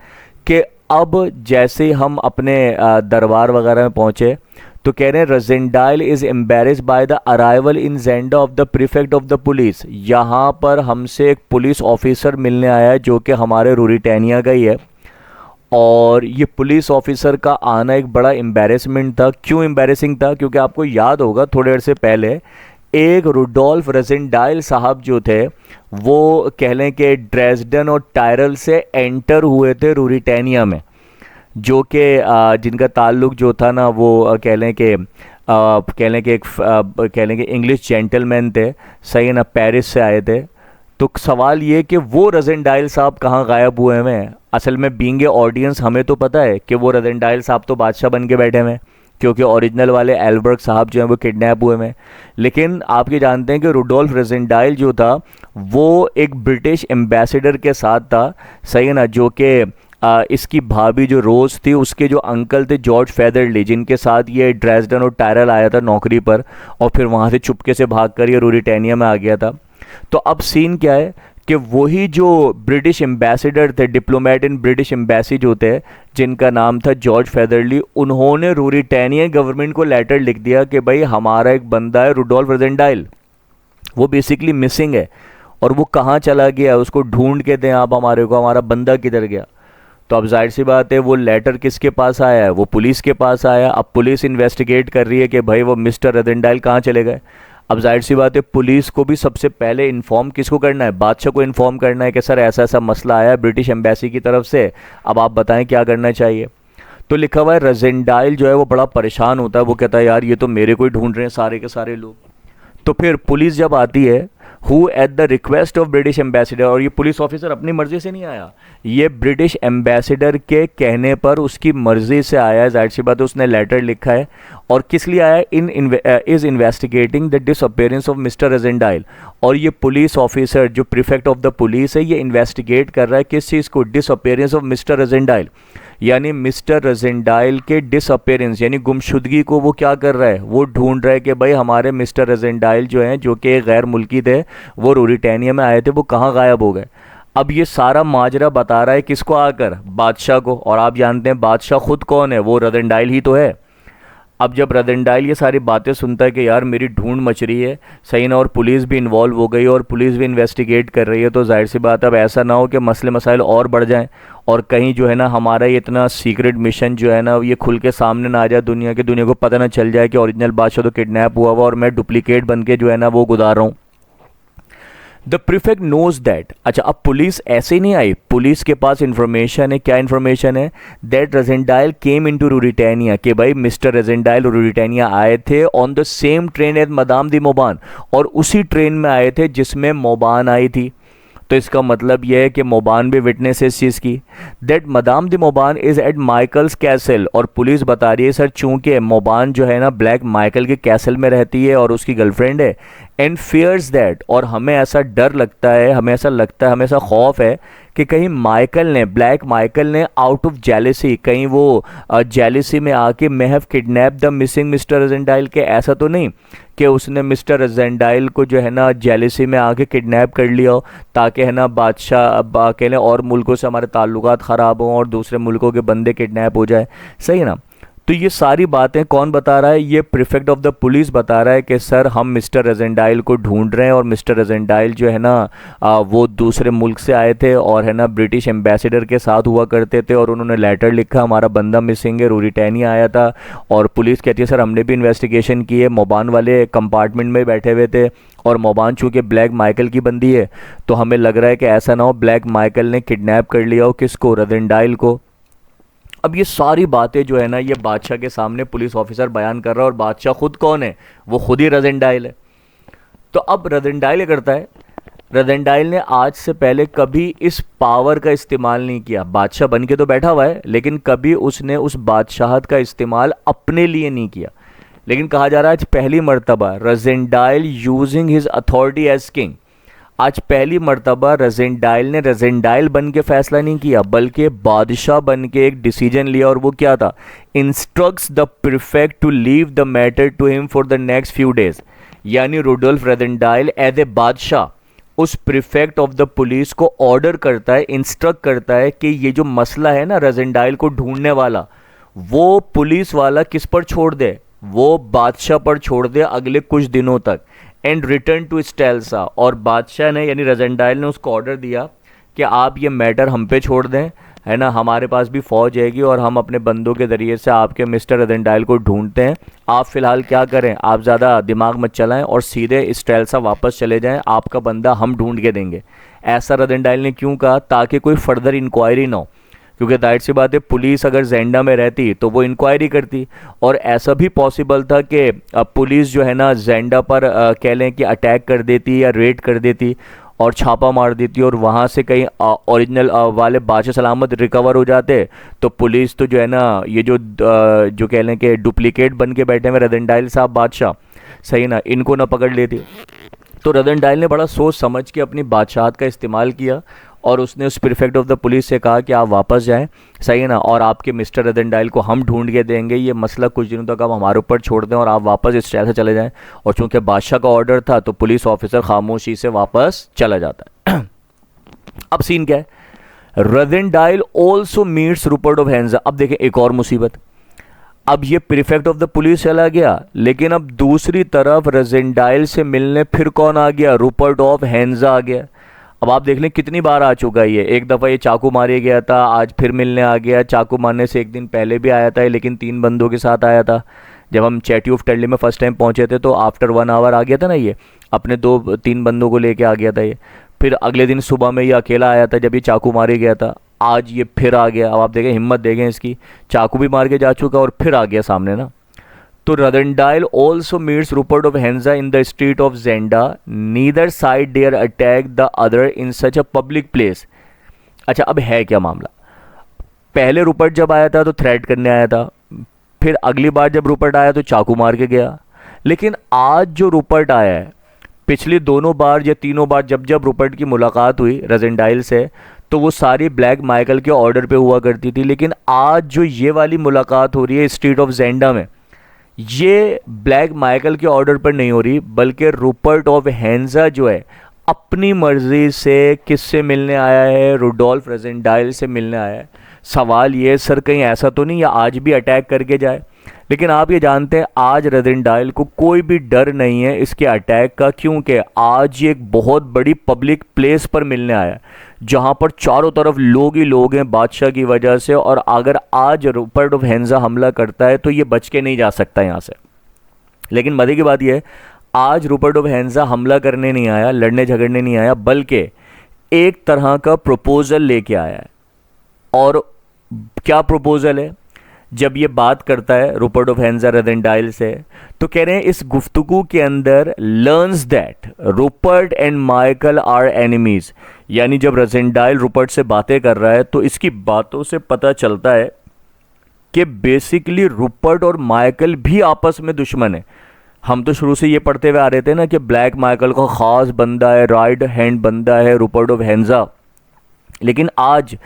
कि अब जैसे ही हम अपने दरबार वगैरह में पहुँचे तो कह रहे हैं Rassendyll is embarrassed by the arrival in Zenda of the prefect of the police. यहाँ पर हमसे एक पुलिस ऑफिसर मिलने आया है जो कि हमारे रूरिटेनिया का ही है, और ये पुलिस ऑफिसर का आना एक बड़ा एम्बेरसमेंट था। क्यों एम्बेरसिंग था, क्योंकि आपको याद होगा थोड़े देर से पहले एक रुडोल्फ रजेंडाइल साहब जो थे वो कह लें कि ड्रेसडन और टायरल से एंटर हुए थे रूरिटेनिया में, जो कि जिनका ताल्लुक जो था ना वो कह लें कि इंग्लिश जेंटलमैन थे, सही है ना, पेरिस से आए थे। तो सवाल ये कि वो रजेंडाइल साहब कहाँ गायब हुए हैं। असल में बीइंग ए ऑडियंस हमें तो पता है कि वो रजेंडाइल साहब तो बादशाह बन के बैठे हुए हैं क्योंकि ओरिजिनल वाले एल्बर्ग साहब जो हैं वो किडनैप हुए हैं। लेकिन आप ये जानते हैं कि रुडोल्फ रजेंडाइल जो था वो एक ब्रिटिश एम्बेसडर के साथ था, सही है ना, जो कि इसकी भाभी जो रोज़ थी उसके जो अंकल थे जॉर्ज फेदरली, जिनके साथ ये ड्रेसडन और टायरल आया था नौकरी पर और फिर वहाँ से चुपके से भागकर ये रूरिटेनिया में आ गया था। तो अब सीन क्या है कि वही जो ब्रिटिश एम्बेसडर थे, डिप्लोमेट इन ब्रिटिश एम्बेसी जो थे, जिनका नाम था जॉर्ज फेदरली, उन्होंने रूरिटेनिया गवर्नमेंट को लेटर लिख दिया कि भाई हमारा एक बंदा है रुडोल्फ रजेंडाइल, वो बेसिकली मिसिंग है और वो कहाँ चला गया, उसको ढूंढ के दें आप हमारे को, हमारा बंदा किधर गया। तो अब जाहिर सी बात है वो लेटर किसके पास आया है, वो पुलिस के पास आया। अब पुलिस इन्वेस्टिगेट कर रही है कि भाई वो मिस्टर रजेंडाइल कहाँ चले गए। अब जाहिर सी बात है पुलिस को भी सबसे पहले इन्फॉर्म किसको करना है, बादशाह को इन्फॉर्म करना है कि सर ऐसा ऐसा मसला आया है ब्रिटिश एम्बेसी की तरफ से, अब आप बताएं क्या करना चाहिए। तो लिखा हुआ है रजेंडाइल जो है वो बड़ा परेशान होता है, वो कहता है यार ये तो मेरे को ही ढूंढ रहे हैं सारे के सारे लोग। तो फिर पुलिस जब आती है who at the request of British ambassador, और ये पुलिस ऑफिसर अपनी मर्जी से नहीं आया, ये ब्रिटिश एम्बेसडर के कहने पर उसकी मर्जी से आया है, जाहिर सी बात है उसने लेटर लिखा है। और किस लिए आया, is investigating the disappearance of mister Rassendyll. और ये पुलिस ऑफिसर जो प्रीफेक्ट ऑफ द पुलिस है ये इन्वेस्टिगेट कर रहा है किस चीज़ को, डिसअपीयरेंस ऑफ मिस्टर रजेंडाइल, यानी मिस्टर रजेंडाइल के डिसअपीयरेंस यानी गुमशुदगी को वो क्या कर रहा है, वो ढूंढ रहा है कि भाई हमारे मिस्टर रजेंडाइल जो हैं जो कि गैर मुल्की थे, वो रूरिटेनिया में आए थे, वो कहाँ गायब हो गए। अब ये सारा माजरा बता रहा है किसको आकर, बादशाह को। और आप जानते हैं बादशाह खुद कौन है, वो रजेंडाइल ही तो है। अब जब रजेंडाइल ये सारी बातें सुनता है कि यार मेरी ढूंढ मच रही है, सही ना, और पुलिस भी इन्वॉल्व हो गई और पुलिस भी इन्वेस्टिगेट कर रही है, तो जाहिर सी बात अब ऐसा ना हो कि मसले मसाइल और बढ़ जाएं और कहीं जो है ना हमारा ये इतना सीक्रेट मिशन जो है ना ये खुल के सामने ना आ जाए, दुनिया को पता ना चल जाए कि ओरिजिनल बादशाह तो किडनैप हुआ और मैं डुप्लीकेट बन के जो है ना वो गुजार रहा हूँ। The prefect knows that. अच्छा, अब पुलिस ऐसे ही नहीं आई, पुलिस के पास इंफॉर्मेशन है। क्या इंफॉर्मेशन है? दैट रेजेंडाइल केम इन टू रूरिटेनिया, कि भाई मिस्टर रेजेंडाइल रूरिटेनिया आए थे on the same train as Madame de Mauban, और उसी ट्रेन में आए थे जिसमें मोबान आई थी। तो इसका मतलब यह है कि मोबान भी विटनेस है इस चीज़ की। That Madame de Mauban is at Michael's castle, और पुलिस बता रही है सर चूंकि मोबान जो है ना ब्लैक माइकल के कैसल में रहती है और उसकी गर्लफ्रेंड है, एंड फियर्स दैट, और हमें ऐसा डर लगता है, हमें ऐसा लगता है, हमें ऐसा खौफ है कि कहीं माइकल ने, ब्लैक माइकल ने आउट ऑफ जेलिसी, कहीं वो जेलिसी में आके may have kidnap the missing mister Rassendyll, के ऐसा तो नहीं कि उसने मिस्टर रेजेंडाइल को जो है ना जेलिसी में आके किडनैप कर लिया हो ताकि है ना बादशाह अकेले और मुल्कों से हमारे ताल्लुकात ख़राब हों और दूसरे मुल्कों के बंदे किडनैप हो जाए। सही है ना? तो ये सारी बातें कौन बता रहा है? ये प्रीफेक्ट ऑफ द पुलिस बता रहा है कि सर हम मिस्टर रेजेंडाइल को ढूंढ रहे हैं, और मिस्टर रेजेंडाइल जो है ना वो दूसरे मुल्क से आए थे और है ना ब्रिटिश एम्बेसडर के साथ हुआ करते थे, और उन्होंने लेटर लिखा हमारा बंदा मिसिंग है, रूरिटेनिया आया था। और पुलिस कहती है सर हमने भी इन्वेस्टिगेशन की है, मोबान वाले कंपार्टमेंट में बैठे हुए थे, और मोबान चूँकि ब्लैक माइकल की बंदी है तो हमें लग रहा है कि ऐसा ना हो ब्लैक माइकल ने किडनैप कर लिया हो किसको, रेजेंडाइल को। अब ये सारी बातें जो है ना ये बादशाह के सामने पुलिस ऑफिसर बयान कर रहा है, और बादशाह खुद कौन है? वो खुद ही रेजेंडाइल है। तो अब रेजेंडाइल करता है, रेजेंडाइल ने आज से पहले कभी इस पावर का इस्तेमाल नहीं किया। बादशाह बन के तो बैठा हुआ है लेकिन कभी उसने उस बादशाहत का इस्तेमाल अपने लिए नहीं किया। लेकिन कहा जा रहा है आज पहली मर्तबा Rassendyll using his authority as king, आज पहली मर्तबा रेजेंडाइल ने रेजेंडाइल बन के फैसला नहीं किया बल्कि बादशाह बन के एक डिसीजन लिया, और वो क्या था? Instructs the prefect to leave the matter to him for the next few days. यानी रुडोल्फ रेजेंडाइल एज ए बादशाह उस प्रीफेक्ट ऑफ द पुलिस को ऑर्डर करता है, इंस्ट्रक्ट करता है कि ये जो मसला है ना रेजेंडाइल को ढूंढने वाला, वो पुलिस वाला किस पर छोड़ दे? वो बादशाह पर छोड़ दे अगले कुछ दिनों तक, एंड रिटर्न टू स्टेल्सा। और बादशाह ने यानी रेजेंडाइल ने उसको ऑर्डर दिया कि आप ये मैटर हम पे छोड़ दें, है ना, हमारे पास भी फ़ौज आएगी और हम अपने बंदों के ज़रिए से आपके मिस्टर रेजेंडाइल को ढूंढते हैं। आप फ़िलहाल क्या करें, आप ज़्यादा दिमाग मत चलाएं और सीधे स्टेल्सा वापस चले जाएं, आपका बंदा हम ढूंढ के देंगे। ऐसा रेजेंडाइल ने क्यों कहा? ताकि कोई फर्दर इंक्वायरी ना हो, क्योंकि जाहिर सी बात है पुलिस अगर जेंडा में रहती तो वो इंक्वायरी करती, और ऐसा भी पॉसिबल था कि पुलिस जो है ना जेंडा पर कह लें कि अटैक कर देती या रेड कर देती और छापा मार देती, और वहाँ से कहीं ओरिजिनल वाले बादशाह सलामत रिकवर हो जाते, तो पुलिस तो जो है ना ये जो कह लें कि डुप्लीकेट बन के बैठे हुए रेजेंडाइल साहब बादशाह, सही ना, इनको ना पकड़ लेती। तो रेजेंडाइल ने बड़ा सोच समझ के अपनी बादशाहत का इस्तेमाल किया, और उसने उस प्रीफेक्ट ऑफ द पुलिस से कहा कि आप वापस जाएं, सही है ना, और आपके मिस्टर रेजेंडाइल को हम ढूंढ के देंगे, ये मसला कुछ दिनों तक आप हमारे ऊपर छोड़ दें और आप वापस इस शहर से चले जाएं। और चूंकि बादशाह का ऑर्डर था तो पुलिस ऑफिसर खामोशी से वापस चला जाता है। अब सीन क्या है? रेजेंडाइल ऑल्सो मीट्स रूपर्ट ऑफ हेंजा। अब देखें एक और मुसीबत, अब ये प्रीफेक्ट ऑफ द पुलिस चला गया, लेकिन अब दूसरी तरफ रेजेंडाइल से मिलने फिर कौन आ गया? रूपर्ट ऑफ हेंजा आ गया। अब आप देख लें कितनी बार आ चुका है ये, एक दफ़ा ये चाकू मारे गया था, आज फिर मिलने आ गया, चाकू मारने से एक दिन पहले भी आया था लेकिन 3 बंदों के साथ आया था। जब हम चैटी ऑफ टर्ली में फ़र्स्ट टाइम पहुंचे थे तो आफ्टर 1 आवर आ गया था ना, ये अपने 2-3 बंदों को लेके आ गया था ये। फिर अगले दिन सुबह में ये अकेला आया था जब ये चाकू मारे गया था, आज ये फिर आ गया। अब आप देखें हिम्मत देखें इसकी, चाकू भी मार के जा चुका और फिर आ गया सामने ना। तो Rassendyll also meets Rupert of Hentzau in the street of Zenda, neither side dare attack the other in such a public place. अच्छा, अब है क्या मामला? पहले रूपर्ट जब आया था तो थ्रेट करने आया था, फिर अगली बार जब रूपर्ट आया तो चाकू मार के गया, लेकिन आज जो रूपर्ट आया है, पिछली दोनों बार या तीनों बार जब जब रूपर्ट की मुलाकात हुई रेजेंडाइल से तो वो सारी ब्लैक माइकल के ऑर्डर पे हुआ करती थी, लेकिन आज जो ये वाली मुलाकात हो रही है स्ट्रीट ऑफ जेंडा में, ये ब्लैक माइकल के ऑर्डर पर नहीं हो रही बल्कि रूपर्ट ऑफ हेंजा जो है अपनी मर्जी से किससे मिलने आया है? रुडोल्फ रेजेंडाइल से मिलने आया है। सवाल ये सर कहीं ऐसा तो नहीं या आज भी अटैक करके जाए? लेकिन आप ये जानते हैं आज रज़ेंडाइल को कोई भी डर नहीं है इसके अटैक का, क्योंकि आज ये एक बहुत बड़ी पब्लिक प्लेस पर मिलने आया है जहाँ पर चारों तरफ लोग ही लोग हैं बादशाह की वजह से, और अगर आज रूपर्ट ऑफ हेंजा हमला करता है तो ये बच के नहीं जा सकता यहाँ से। लेकिन मज़े की बात यह है आज रूपर्ट ऑफ हेंजा हमला करने नहीं आया, लड़ने झगड़ने नहीं आया, बल्कि एक तरह का प्रपोजल लेके आया है। और क्या प्रपोजल है? जब ये बात करता है रूपर्ट ऑफ हेंजा रज़ेंडाइल से, तो कह रहे हैं इस गुफ्तगू के अंदर learns that Rupert and Michael are enemies, यानी जब रज़ेंडाइल रूपर्ट से बातें कर रहा है तो इसकी बातों से पता चलता है कि बेसिकली रूपर्ट और माइकल भी आपस में दुश्मन है। हम तो शुरू से ये पढ़ते हुए आ रहे थे ना कि ब्लैक माइकल का ख़ास बंदा है, राइट हैंड बंदा है रूपर्ट ऑफ हेंजा। लेकिन आज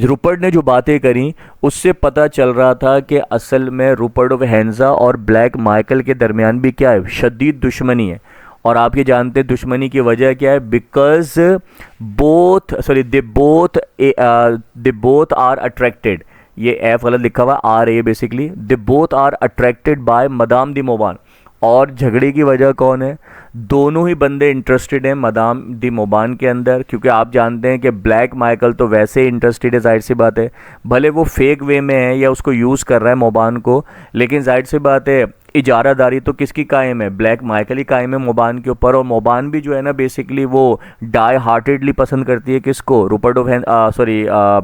रूपर्ट ने जो बातें करी उससे पता चल रहा था कि असल में रूपर्ट ऑफ हेंजा और ब्लैक माइकल के दरमियान भी क्या है, शदीद दुश्मनी है। और आप ये जानते हैं दुश्मनी की वजह क्या है? Because they both are attracted, ये एफ गलत लिखा हुआ आर ए, basically they both are attracted by Madame de Mauban. और झगड़े की वजह कौन है? दोनों ही बंदे इंटरेस्टेड हैं मदाम दी मोबान के अंदर, क्योंकि आप जानते हैं कि ब्लैक माइकल तो वैसे ही इंटरेस्टेड है, जाहिर सी बात है, भले वो फेक वे में है या उसको यूज़ कर रहा है मोबान को, लेकिन जाहिर सी बात है इजारादारी तो किसकी कायम है? ब्लैक माइकल ही कायम है मोबान के ऊपर। और मोबान भी जो है ना बेसिकली वो डाई हार्टेडली पसंद करती है किसको? रूपर्ट ऑफ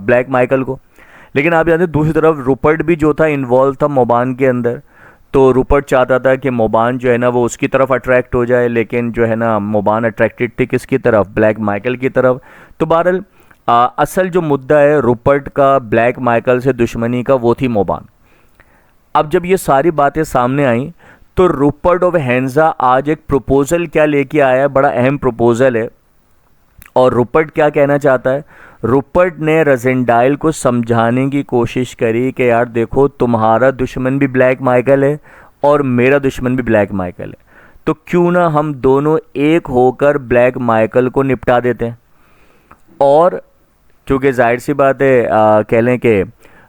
ब्लैक माइकल को। लेकिन आप जानते हैं दूसरी तरफ रूपर्ट भी जो था इन्वॉल्व था मोबान के अंदर, तो रूपर्ट चाहता था कि मोबान जो है ना वो उसकी तरफ अट्रैक्ट हो जाए, लेकिन जो है ना मोबान अट्रैक्टेड थी किसकी तरफ? ब्लैक माइकल की तरफ। तो बहरहाल असल जो मुद्दा है रूपर्ट का ब्लैक माइकल से दुश्मनी का वो थी मोबान। अब जब ये सारी बातें सामने आई तो रूपर्ट ऑफ हेंजा आज एक प्रपोजल क्या लेके आया है, बड़ा अहम प्रपोजल है। और रूपर्ट क्या कहना चाहता है? रूपर्ट ने रज़ेंडाइल को समझाने की कोशिश करी कि यार देखो तुम्हारा दुश्मन भी ब्लैक माइकल है और मेरा दुश्मन भी ब्लैक माइकल है, तो क्यों ना हम दोनों एक होकर ब्लैक माइकल को निपटा देते हैं। और क्योंकि जाहिर सी बात है कह लें कि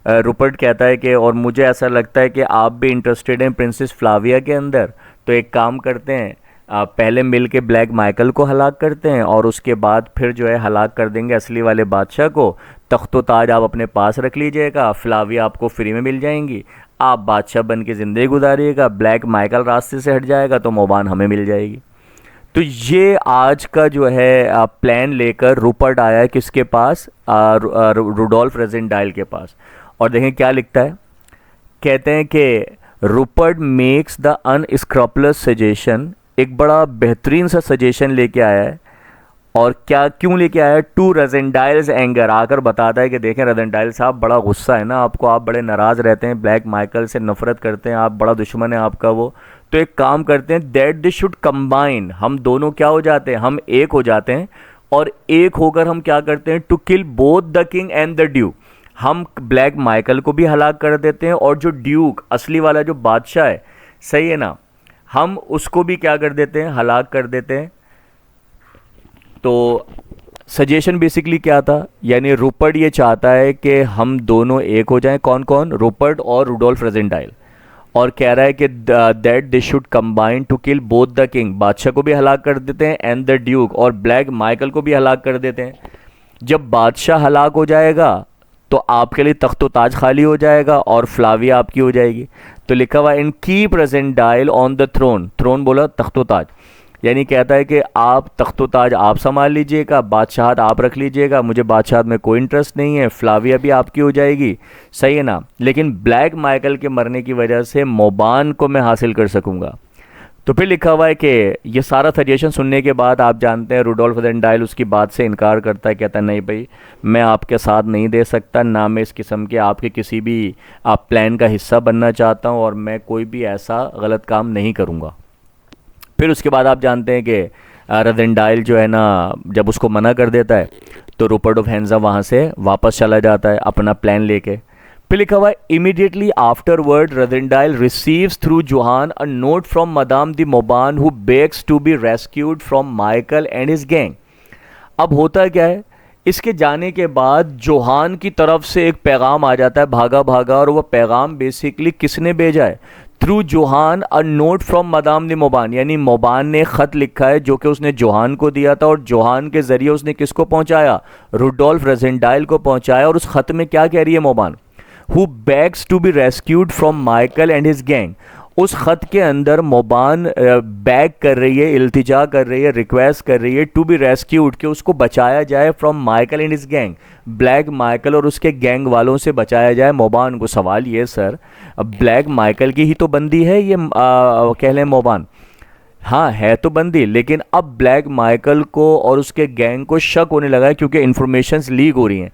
रूपर्ट कहता है कि और मुझे ऐसा लगता है कि आप भी इंटरेस्टेड हैं प्रिंसेस फ्लाविया के अंदर, तो एक काम करते हैं पहले मिल के ब्लैक माइकल को हलाक करते हैं और उसके बाद फिर जो है हलाक कर देंगे असली वाले बादशाह को। तख्तो ताज आप अपने पास रख लीजिएगा, फ्लाविया आपको फ्री में मिल जाएंगी, आप बादशाह बन के ज़िंदगी गुजारिएगा, ब्लैक माइकल रास्ते से हट जाएगा तो मोबान हमें मिल जाएगी। तो ये आज का जो है प्लान लेकर रूपर्ट आया है किसके पास? रुडोल्फ रज़ेंडाइल के पास। और देखें क्या लिखता है, कहते हैं कि रूपर्ट मेक्स द अनस्क्रपलस सजेशन, एक बड़ा बेहतरीन सा सजेशन लेके आया है। और क्या क्यों लेके आया है? टू रज़ेंडाइल्स एंगर, आकर बताता है कि देखें रज़ेंडाइल साहब बड़ा गुस्सा है ना आपको, आप बड़े नाराज़ रहते हैं, ब्लैक माइकल से नफ़रत करते हैं, आप बड़ा दुश्मन है आपका वो, तो एक काम करते हैं दैट दे शुड कंबाइन, हम दोनों क्या हो जाते हैं? हम एक हो जाते हैं। और एक होकर हम क्या करते हैं? To kill both the king and the duke, हम ब्लैक माइकल को भी हलाक कर देते हैं और जो ड्यूक असली वाला जो बादशाह है, सही है ना, हम उसको भी क्या कर देते हैं? हलाक कर देते हैं। तो सजेशन बेसिकली क्या था? यानी रूपर्ट ये चाहता है कि हम दोनों एक हो जाएं। कौन कौन? रूपर्ट और रुडोल्फ रज़ेंडाइल। और कह रहा है कि that they should combine to kill both the king, बादशाह को भी हलाक कर देते हैं एंड द ड्यूक, और ब्लैक माइकल को भी हलाक कर देते हैं। जब बादशाह हलाक हो जाएगा तो आपके लिए तख्तो ताज खाली हो जाएगा और फ्लाविया आपकी हो जाएगी। तो लिखा हुआ in keep Rassendyll on the throne, throne बोला तख्तो ताज, यानी कहता है कि आप तख्तो ताज आप संभाल लीजिएगा, बादशाहत आप रख लीजिएगा, मुझे बादशाहत में कोई इंटरेस्ट नहीं है, फ्लाविया भी आपकी हो जाएगी, सही है ना, लेकिन ब्लैक माइकल के मरने की वजह से मोबान को मैं हासिल कर सकूंगा। तो फिर लिखा हुआ है कि ये सारा सजेशन सुनने के बाद आप जानते हैं रुडोल्फ रज़ेंडाइल उसकी बात से इनकार करता है, कहता है नहीं भाई मैं आपके साथ नहीं दे सकता, ना मैं इस किस्म के आपके किसी भी आप प्लान का हिस्सा बनना चाहता हूँ और मैं कोई भी ऐसा गलत काम नहीं करूँगा। फिर उसके बाद आप जानते हैं कि रज़ेंडाइल जो है ना जब उसको मना कर देता है तो रूपर्ट ऑफ हेंजा वहाँ से वापस चला जाता है अपना प्लान लेके। फिर लिखा हुआ है immediately afterward Rassendyll receives through Johan a note from Madame de Mauban who begs to be rescued from Michael and his gang. अब होता क्या है, इसके जाने के बाद जोहान की तरफ से एक पैगाम आ जाता है भागा भागा, और वो पैगाम बेसिकली किसने भेजा है? Through Johan a note from madame ने मोबान, यानी मोबान ने ख़त लिखा है जो कि उसने जोहान को दिया था, और जोहान के ज़रिए उसने किसको पहुंचाया? रुडोल्फ रोजेंडाइल को पहुंचाया। और उस ख़त में क्या कह रही है Mauban? Who begs to be rescued from Michael and his gang. उस ख़त के अंदर मोबान बैग कर रही है, इल्तिजा कर रही है, रिक्वेस्ट कर रही है टू बी रेस्क्यूड, कि उसको बचाया जाए from Michael and his gang, black Michael और उसके गैंग वालों से बचाया जाए मोबान को। सवाल ये सर, अब ब्लैक माइकल की ही तो बंदी है ये, कह लें मोबान, हाँ है तो बंदी, लेकिन अब ब्लैक माइकल को और उसके गैंग को शक होने लगा है क्योंकि इन्फॉर्मेशंस लीक हो रही हैं,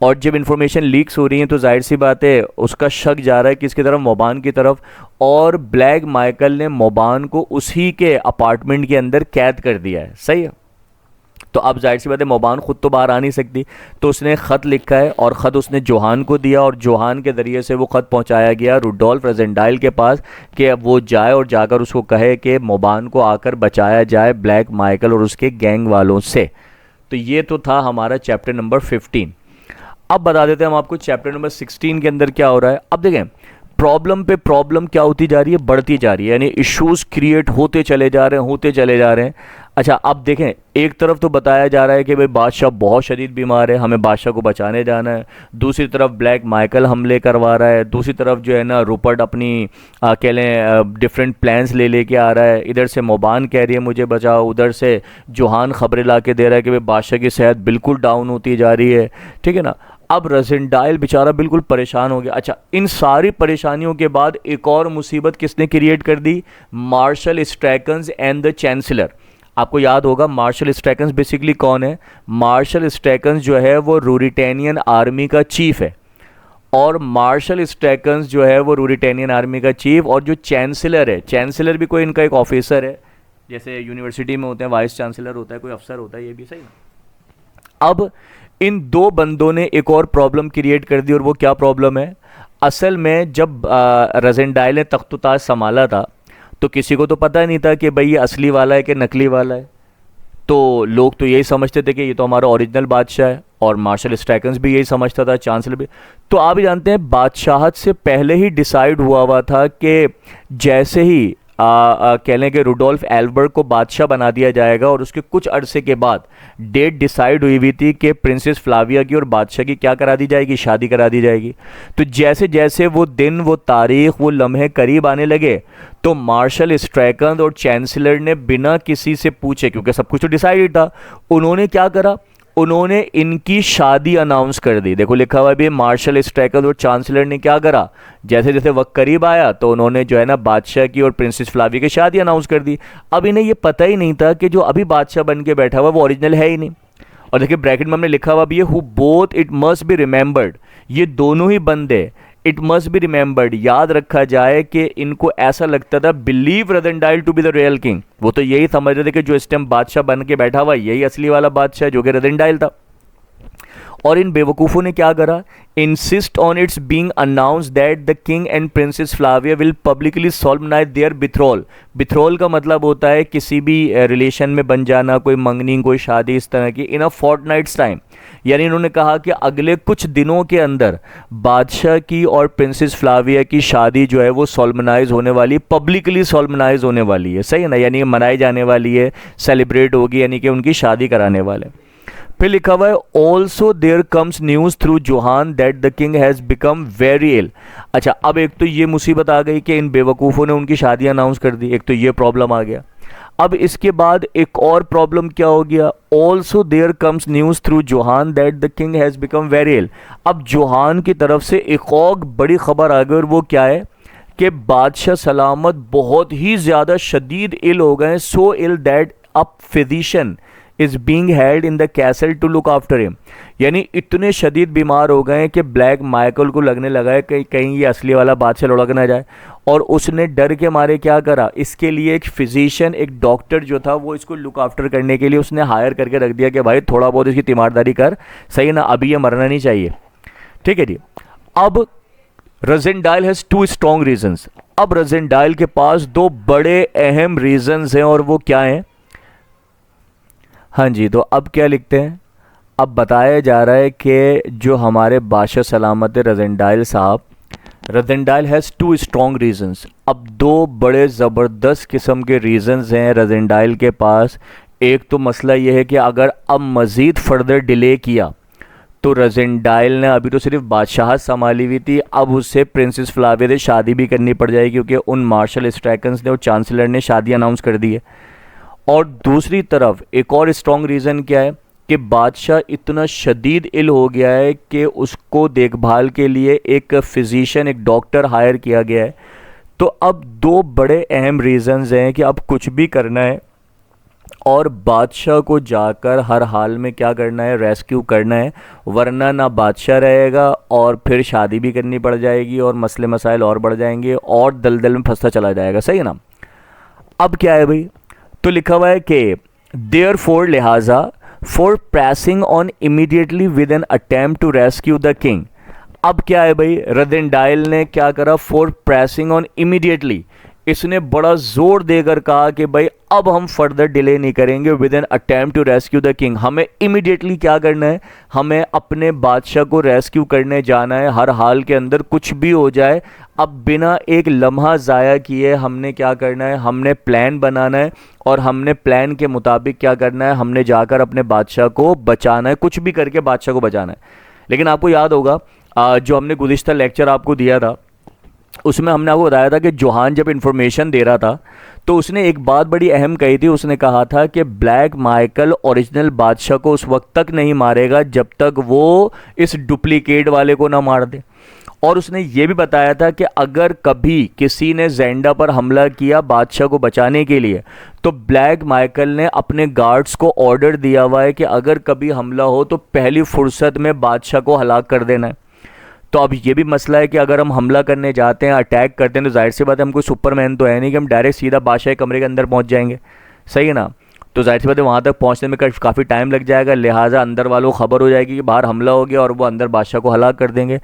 और जब इन्फॉर्मेशन लीक्स हो रही हैं तो जाहिर सी बात है उसका शक जा रहा है किसकी तरफ? मोबान की तरफ। और ब्लैक माइकल ने मोबान को उसी के अपार्टमेंट के अंदर कैद कर दिया है, सही है। तो अब जाहिर सी बात है मोबान खुद तो बाहर आ नहीं सकती, तो उसने ख़त लिखा है और ख़त उसने जोहान को दिया, और जोहान के ज़रिए से वो ख़त पहुंचाया गया रुडोल्फ रोजेंडाइल के पास कि अब वो जाए और जाकर उसको कहे कि मोबान को आकर बचाया जाए ब्लैक माइकल और उसके गैंग वालों से। तो ये तो था हमारा चैप्टर नंबर 15। अब बता देते हैं हम आपको चैप्टर नंबर 16 के अंदर क्या हो रहा है। अब देखें, प्रॉब्लम पे प्रॉब्लम क्या होती जा रही है? बढ़ती जा रही है, यानी इश्यूज क्रिएट होते चले जा रहे हैं, होते चले जा रहे हैं। अच्छा, अब देखें, एक तरफ तो बताया जा रहा है कि भाई बादशाह बहुत शदीद बीमार है, हमें बादशाह को बचाने जाना है। दूसरी तरफ ब्लैक माइकल हमले करवा रहा है। दूसरी तरफ जो है ना रूपर्ट अपनी कह लें डिफरेंट प्लान्स लेके आ रहा है। इधर से मोबान कह रही है मुझे बचाओ, उधर से जोहान खबरें ला के दे रहा है कि भाई बादशाह की सेहत बिल्कुल डाउन होती जा रही है, ठीक है ना। अब रोजेंडाइल बेचारा बिल्कुल परेशान हो गया। अच्छा, इन सारी परेशानियों के बाद एक और मुसीबत किसने क्रिएट कर दी? Marshal Strakencz and the chancellor. आपको याद होगा मार्शल स्ट्रैकन्स बेसिकली कौन है? मार्शल स्ट्रैकन्स जो है वो रूरिटेनियन आर्मी का चीफ है, और मार्शल स्ट्रैकन्स जो है वो रूरिटेनियन आर्मी का चीफ, और जो चांसलर है, चांसलर भी कोई इनका एक ऑफिसर है, जैसे यूनिवर्सिटी में होते हैं वाइस चांसलर होता है, कोई अफसर होता है, ये भी सही ना। अब इन दो बंदों ने एक और प्रॉब्लम क्रिएट कर दी, और वो क्या प्रॉब्लम है? असल में जब रोजेंडाइल ने तख्त-ओ-ताज संभाला था तो किसी को तो पता नहीं था कि भाई ये असली वाला है कि नकली वाला है। तो लोग तो यही समझते थे कि ये तो हमारा ओरिजिनल बादशाह है, और मार्शल स्ट्रैकन्स भी यही समझता था, चांसलर भी। तो आप भी जानते हैं बादशाहत से पहले ही डिसाइड हुआ था कि जैसे ही कह लें कि रुडोल्फ एल्बर्ट को बादशाह बना दिया जाएगा, और उसके कुछ अरसे के बाद डेट डिसाइड हुई थी कि प्रिंसेस फ्लाविया की और बादशाह की क्या करा दी जाएगी? शादी करा दी जाएगी। तो जैसे जैसे वो दिन, वो तारीख, वो लम्हे करीब आने लगे, तो मार्शल स्ट्रैकन और चांसलर ने बिना किसी से पूछे, क्योंकि सब कुछ तो डिसाइडेड था, उन्होंने क्या करा? उन्होंने इनकी शादी अनाउंस कर दी। देखो लिखा हुआ भी, मार्शल स्ट्रैकन और चांसलर ने क्या करा? जैसे जैसे वक्त करीब आया तो उन्होंने जो है ना बादशाह की और प्रिंसेस फ्लाविया की शादी अनाउंस कर दी। अब इन्हें ये पता ही नहीं था कि जो अभी बादशाह बन के बैठा हुआ वो ओरिजिनल है ही नहीं। और देखिए ब्रैकेट में हमने लिखा हुआ भी है, who both it must be remembered, ये दोनों ही बंदे, इट मस्ट बी रिमेंबर्ड, याद रखा जाए कि इनको ऐसा लगता था, believe Rassendyll to be the real king, वो तो यही समझ रहे थे कि जो इस टाइम बादशाह बन के बैठा हुआ यही असली वाला बादशाह जो कि रोजेंडाइल था। और इन बेवकूफ़ों ने क्या करा? Insist on its being announce that the king and princess Flavia will publicly solemnize their betrothal. Betrothal का मतलब होता है किसी भी रिलेशन में बन जाना, कोई मंगनी, कोई शादी, इस तरह की, इन अ फोर्टनाइट्स टाइम। यानी इन्होंने कहा कि अगले कुछ दिनों के अंदर बादशाह की और प्रिंसेस फ्लाविया की शादी जो है वो सोलमनाइज होने वाली, पब्लिकली सोलमनाइज होने वाली है, सही है ना, यानी मनाई जाने वाली है, सेलिब्रेट होगी, यानी कि उनकी शादी कराने वाले। फिर लिखा हुआ है, also there comes news through Johann that the king has become very ill. अच्छा, अब एक तो ये मुसीबत आ गई कि इन बेवकूफ़ों ने उनकी शादी अनाउंस कर दी, एक तो ये प्रॉब्लम आ गया। अब इसके बाद एक और प्रॉब्लम क्या हो गया? Also there comes news through Johann that the king has become very ill. अब जोहान की तरफ से एक और बड़ी खबर आ गई, और वो क्या है कि बादशाह सलामत बहुत ही ज़्यादा शदीद इल हो गए, so ill that a physician is being held in the castle to look after him. यानी इतने शदीद बीमार हो गए कि ब्लैक माइकल को लगने लगा है कि कहीं ये असली वाला बादशाह लुढ़क ना जाए, और उसने डर के मारे क्या करा? इसके लिए एक फिजिशियन, एक डॉक्टर जो था वो इसको लुक आफ्टर करने के लिए उसने हायर करके रख दिया कि भाई थोड़ा बहुत इसकी तीमारदारी कर, सही ना, अभी ये मरना नहीं चाहिए, ठीक है जी। अब रोजेंडाइल हैज़ टू स्ट्रॉन्ग रीजंस। अब रोजेंडाइल के पास दो बड़े अहम रीजंस हैं, और वो क्या हैं? हाँ जी, तो अब क्या लिखते हैं? अब बताया जा रहा है कि जो हमारे बादशाह सलामत रजेंडाइल साहब, रजेंडाइल हैज़ टू स्ट्रॉन्ग रीजंस। अब दो बड़े ज़बरदस्त किस्म के रीजंस हैं रजेंडाइल के पास। एक तो मसला ये है कि अगर अब मज़ीद फर्दर डिले किया तो रजेंडाइल ने अभी तो सिर्फ बादशाहत संभाली हुई थी, अब उससे प्रिंसेस फ्लाविया से शादी भी करनी पड़ जाएगी क्योंकि उन मार्शल स्ट्रैकन्स ने और चांसलर ने शादी अनाउंस कर दी है। और दूसरी तरफ एक और स्ट्रॉन्ग रीज़न क्या है कि बादशाह इतना शदीद इल हो गया है कि उसको देखभाल के लिए एक फिजिशियन, एक डॉक्टर हायर किया गया है। तो अब दो बड़े अहम रीज़न्स हैं कि अब कुछ भी करना है और बादशाह को जाकर हर हाल में क्या करना है, रेस्क्यू करना है, वरना ना बादशाह रहेगा और फिर शादी भी करनी पड़ जाएगी और मसले मसाइल और बढ़ जाएंगे और दलदल में फंसता चला जाएगा। सही है ना। अब क्या है भाई, तो लिखा हुआ है कि देयर फोर लिहाजा for pressing on immediately with an attempt to rescue the king. अब क्या है भाई, रजेंडाइल ने क्या करा, फॉर प्रेसिंग ऑन इमीडिएटली, इसने बड़ा जोर देकर कहा कि भाई अब हम फर्दर डिले नहीं करेंगे with an attempt to rescue the king. हमें इमीडिएटली क्या करना है, हमें अपने बादशाह को रेस्क्यू करने जाना है, हर हाल के अंदर कुछ भी हो जाए। अब बिना एक लम्हा ज़ाया किए हमने क्या करना है, हमने प्लान बनाना है और हमने प्लान के मुताबिक क्या करना है, हमने जाकर अपने बादशाह को बचाना है, कुछ भी करके बादशाह को बचाना है। लेकिन आपको याद होगा जो हमने गुज़िश्ता लेक्चर आपको दिया था उसमें हमने आपको बताया था कि जोहान जब इन्फॉर्मेशन दे रहा था तो उसने एक बात बड़ी अहम कही थी। उसने कहा था कि ब्लैक माइकल ओरिजिनल बादशाह को उस वक्त तक नहीं मारेगा जब तक वो इस डुप्लीकेट वाले को ना मार दे। और उसने ये भी बताया था कि अगर कभी किसी ने ज़ेंडा पर हमला किया बादशाह को बचाने के लिए तो ब्लैक माइकल ने अपने गार्ड्स को ऑर्डर दिया हुआ है कि अगर कभी हमला हो तो पहली फुर्सत में बादशाह को हलाक कर देना है। तो अब ये भी मसला है कि अगर हम हमला करने जाते हैं, अटैक करते हैं, तो जाहिर सी बात है हम कोई सुपरमैन तो है नहीं कि हम डायरेक्ट सीधा बादशाह के कमरे के अंदर पहुंच जाएंगे। सही है ना। तो जाहिर सी बात है वहाँ तक पहुँचने में काफ़ी टाइम लग जाएगा, लिहाजा अंदर वालों को खबर हो जाएगी कि बाहर हमला हो गया और वो अंदर बादशाह को हलाक कर देंगे।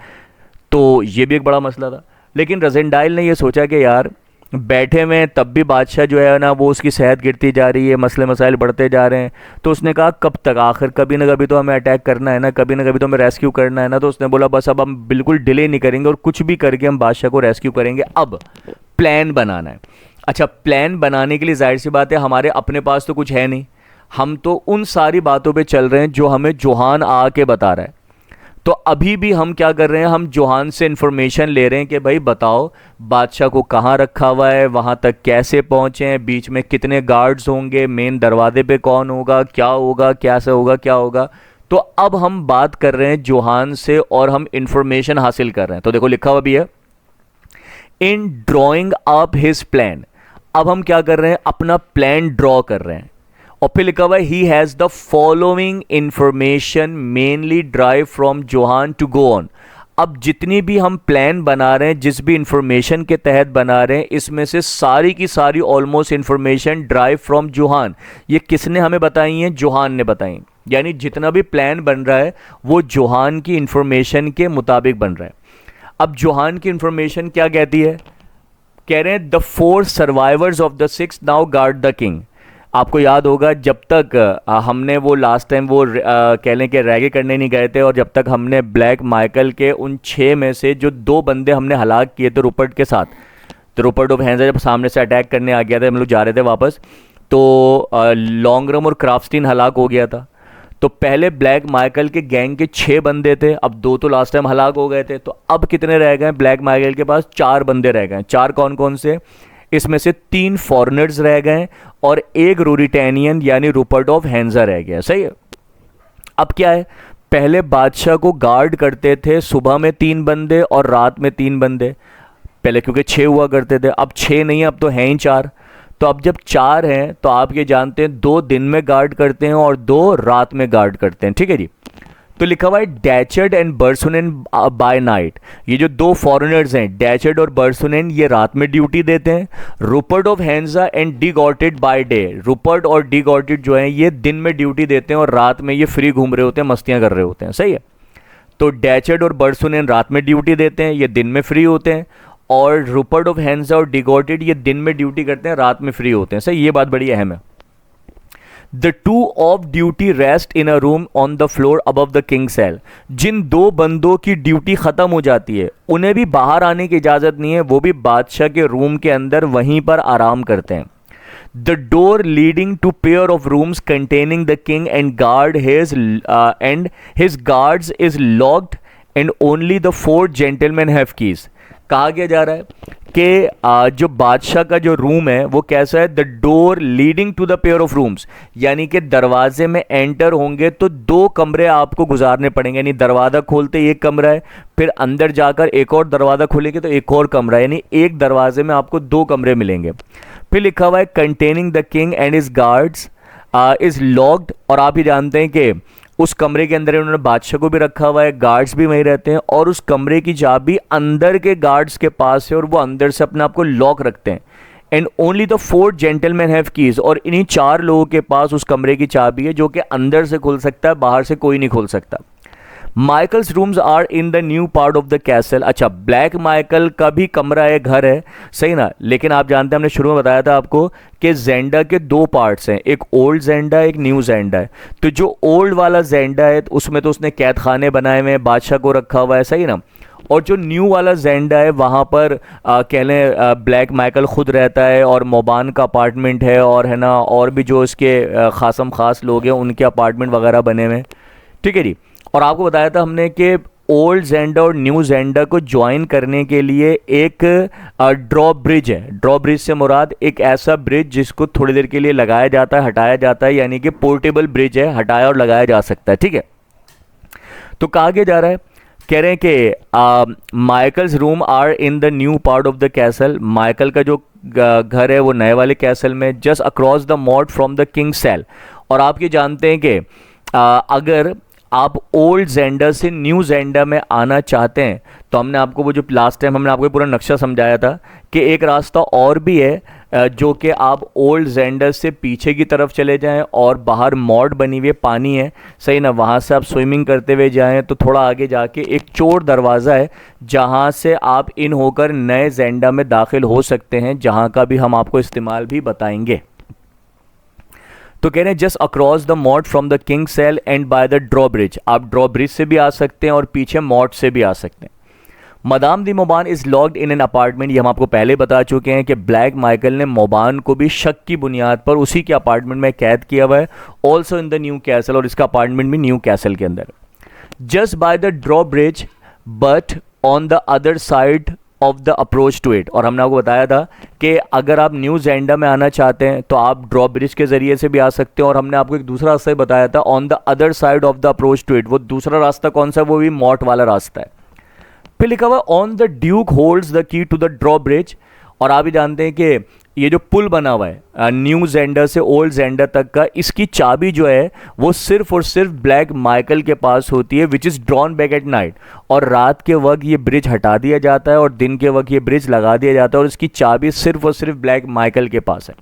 तो ये भी एक बड़ा मसला था। लेकिन रजेंडाइल ने ये सोचा कि यार बैठे हुए तब भी बादशाह जो है ना वो उसकी सेहत गिरती जा रही है, मसले मसाइल बढ़ते जा रहे हैं। तो उसने कहा कब तक, आखिर कभी ना कभी तो हमें अटैक करना है ना, कभी ना कभी तो हमें रेस्क्यू करना है ना। तो उसने बोला बस अब हम बिल्कुल डिले नहीं करेंगे और कुछ भी करके हम बादशाह को रेस्क्यू करेंगे। अब प्लान बनाना है। अच्छा, प्लान बनाने के लिए जाहिर सी बात है हमारे अपने पास तो कुछ है नहीं, हम तो उन सारी बातों पर चल रहे हैं जो हमें जोहान आके बता रहा है। तो अभी भी हम क्या कर रहे हैं, हम जोहान से इन्फॉर्मेशन ले रहे हैं कि भाई बताओ बादशाह को कहाँ रखा हुआ है, वहाँ तक कैसे पहुँचे हैं, बीच में कितने गार्ड्स होंगे, मेन दरवाजे पे कौन होगा, क्या होगा, कैसे होगा, क्या होगा। तो अब हम बात कर रहे हैं जोहान से और हम इन्फॉर्मेशन हासिल कर रहे हैं। तो देखो लिखा हुआ भी है इन ड्रॉइंग अप हिज प्लान। अब हम क्या कर रहे हैं, अपना प्लान ड्रॉ कर रहे हैं। और फिर लिखा हुआ है he has the following information mainly derived from Johan to go on. अब जितनी भी हम प्लान बना रहे हैं, जिस भी इंफॉर्मेशन के तहत बना रहे हैं, इसमें से सारी की सारी almost information derived from Johan. ये किसने हमें बताई है, जोहान ने बताई। यानी जितना भी प्लान बन रहा है वो जोहान की इंफॉर्मेशन के मुताबिक बन रहा है। अब जोहान की इंफॉर्मेशन क्या कहती है, कह रहे हैं the 4 survivors of the 6 now guard the king. आपको याद होगा जब तक हमने वो लास्ट टाइम वो कह लें कि रैगे करने नहीं गए थे और जब तक हमने ब्लैक माइकल के उन 6 में से जो 2 बंदे हमने हलाक किए थे रुपर्ट के साथ, तो रुपर्ट ऑफ हैंजा जब सामने से अटैक करने आ गया था, हम लोग जा रहे थे वापस, तो लॉन्गरम और क्राफ्टस्टीन हलाक हो गया था। तो पहले ब्लैक माइकल के गैंग के 6 बंदे थे, अब 2 तो लास्ट टाइम हलाक हो गए थे। तो अब कितने रह गए, ब्लैक माइकल के पास 4 बंदे रह गए। 4 कौन कौन से, इसमें से 3 फॉरेनर्स रह गए और 1 रूरिटेनियन यानी रुपर्ट ऑफ हैंजा रह गया। सही है। अब क्या है, पहले बादशाह को गार्ड करते थे सुबह में 3 बंदे और रात में 3 बंदे, पहले क्योंकि 6 हुआ करते थे, अब 6 नहीं, अब तो हैं ही 4। तो अब जब 4 हैं तो आप ये जानते हैं 2 दिन में गार्ड करते हैं और 2 रात में गार्ड करते हैं। ठीक है जी। तो लिखा हुआ है डैचर्ड एंड बर्सुनेन बाय नाइट। ये जो 2 फॉरेनर्स हैं डैचर्ड और बर्सुनेन, ये रात में ड्यूटी देते हैं। Rupert of Hentzau and De Gautet by day. Rupert और डी गॉटेड जो हैं ये दिन में ड्यूटी देते हैं और रात में ये फ्री घूम रहे होते हैं, मस्तियां कर रहे होते हैं। सही है। तो डैचर्ड और बर्सुनेन रात में ड्यूटी देते हैं, ये दिन में फ्री होते हैं, और रुपर्ट ऑफ हैंजा और डी गॉटेड ये दिन में ड्यूटी करते हैं, रात में फ्री होते हैं। सही, ये बात बड़ी अहम है। The two of duty rest in a room on the floor above the king cell. जिन दो बंदों की ड्यूटी ख़त्म हो जाती है उन्हें भी बाहर आने की इजाज़त नहीं है, वो भी बादशाह के रूम के अंदर वहीं पर आराम करते हैं। The door leading to pair of rooms containing the king and his guards is locked and only the 4 gentlemen have keys. कहा गया जा रहा है कि जो बादशाह का जो रूम है वो कैसा है, the door leading to the pair of rooms, यानी कि दरवाजे में एंटर होंगे तो 2 कमरे आपको गुजारने पड़ेंगे, यानी दरवाज़ा खोलते एक कमरा है, फिर अंदर जाकर एक और दरवाज़ा खोलेंगे तो एक और कमरा है, यानी एक दरवाजे में आपको 2 कमरे मिलेंगे। फिर लिखा हुआ है containing the king and his guards is locked, और आप ही जानते हैं कि उस कमरे के अंदर उन्होंने बादशाह को भी रखा हुआ है, गार्ड्स भी वहीं रहते हैं, और उस कमरे की चाबी अंदर के गार्ड्स के पास है और वो अंदर से अपने आप को लॉक रखते हैं। And only the 4 gentlemen have keys, और इन्हीं 4 लोगों के पास उस कमरे की चाबी है जो कि अंदर से खुल सकता है, बाहर से कोई नहीं खोल सकता। Michael's rooms are in the new part of the castle. अच्छा, ब्लैक माइकल का भी कमरा है, घर है, सही ना, लेकिन आप जानते हैं हमने शुरू में बताया था आपको कि जेंडा के 2 पार्ट्स हैं, एक ओल्ड जेंडा है, एक न्यू जेंडा है। तो जो ओल्ड वाला जेंडा है उसमें तो उसने कैद खाने बनाए हुए हैं, बादशाह को रखा हुआ है, सही ना, और जो न्यू वाला जेंडा है वहाँ पर कह लें ब्लैक माइकल खुद रहता है और मोबान का अपार्टमेंट है, और है ना, और भी जो इसके खासम खास लोग हैं उनके अपार्टमेंट वगैरह बने हुए हैं, ठीक है जी। और आपको बताया था हमने कि ओल्ड जेंडा और न्यू जेंडा को ज्वाइन करने के लिए एक ड्रॉ ब्रिज है। ड्रॉ ब्रिज से मुराद एक ऐसा ब्रिज जिसको थोड़ी देर के लिए लगाया जाता है, हटाया जाता है, यानी कि पोर्टेबल ब्रिज है, हटाया और लगाया जा सकता है, ठीक है। तो कहा गया जा रहा है, कह रहे हैं कि Michael's room are in the new part of the castle. Michael का जो घर है वो नए वाले कैसल में, just across the moat from the king cell. और आप ये जानते हैं कि अगर आप ओल्ड जेंडा से न्यू जेंडा में आना चाहते हैं तो हमने आपको वो जो लास्ट टाइम हमने आपको पूरा नक्शा समझाया था कि एक रास्ता और भी है जो कि आप ओल्ड जेंडा से पीछे की तरफ चले जाएं और बाहर मॉड बनी हुई पानी है, सही ना, वहाँ से आप स्विमिंग करते हुए जाएं तो थोड़ा आगे जाके एक चोर दरवाज़ा है जहाँ से आप इन होकर नए जेंडा में दाखिल हो सकते हैं, जहाँ का भी हम आपको इस्तेमाल भी बताएंगे। तो कह रहे हैं just across the moat from the king cell and by the drawbridge. आप ड्रॉ ब्रिज से भी आ सकते हैं और पीछे मॉड से भी आ सकते हैं। Madame de Mauban is locked in an apartment. ये हम आपको पहले बता चुके हैं कि ब्लैक माइकल ने मोबान को भी शक की बुनियाद पर उसी के अपार्टमेंट में कैद किया हुआ है, also in the new castle, और इसका अपार्टमेंट भी न्यू कैसल के अंदर। Just by the drawbridge but on the other side of the approach to it. और हमने आपको बताया था कि अगर आप न्यू जेंडा में आना चाहते हैं तो आप ड्रॉ ब्रिज के जरिए से भी आ सकते हैं, और हमने आपको एक दूसरा रास्ता ही बताया था, on the other side of the approach to it. वो दूसरा रास्ता कौन सा है, वो भी मॉट वाला रास्ता है। फिर लिखा हुआ on the duke holds the key to the drawbridge. और आप भी जानते हैं कि ये जो पुल बना हुआ है न्यू जेंडर से ओल्ड जेंडर तक का, इसकी चाबी जो है वो सिर्फ और सिर्फ ब्लैक माइकल के पास होती है, which is drawn back at night. और रात के वक्त ये ब्रिज हटा दिया जाता है और दिन के वक्त ये ब्रिज लगा दिया जाता है, और इसकी चाबी सिर्फ और सिर्फ ब्लैक माइकल के पास है।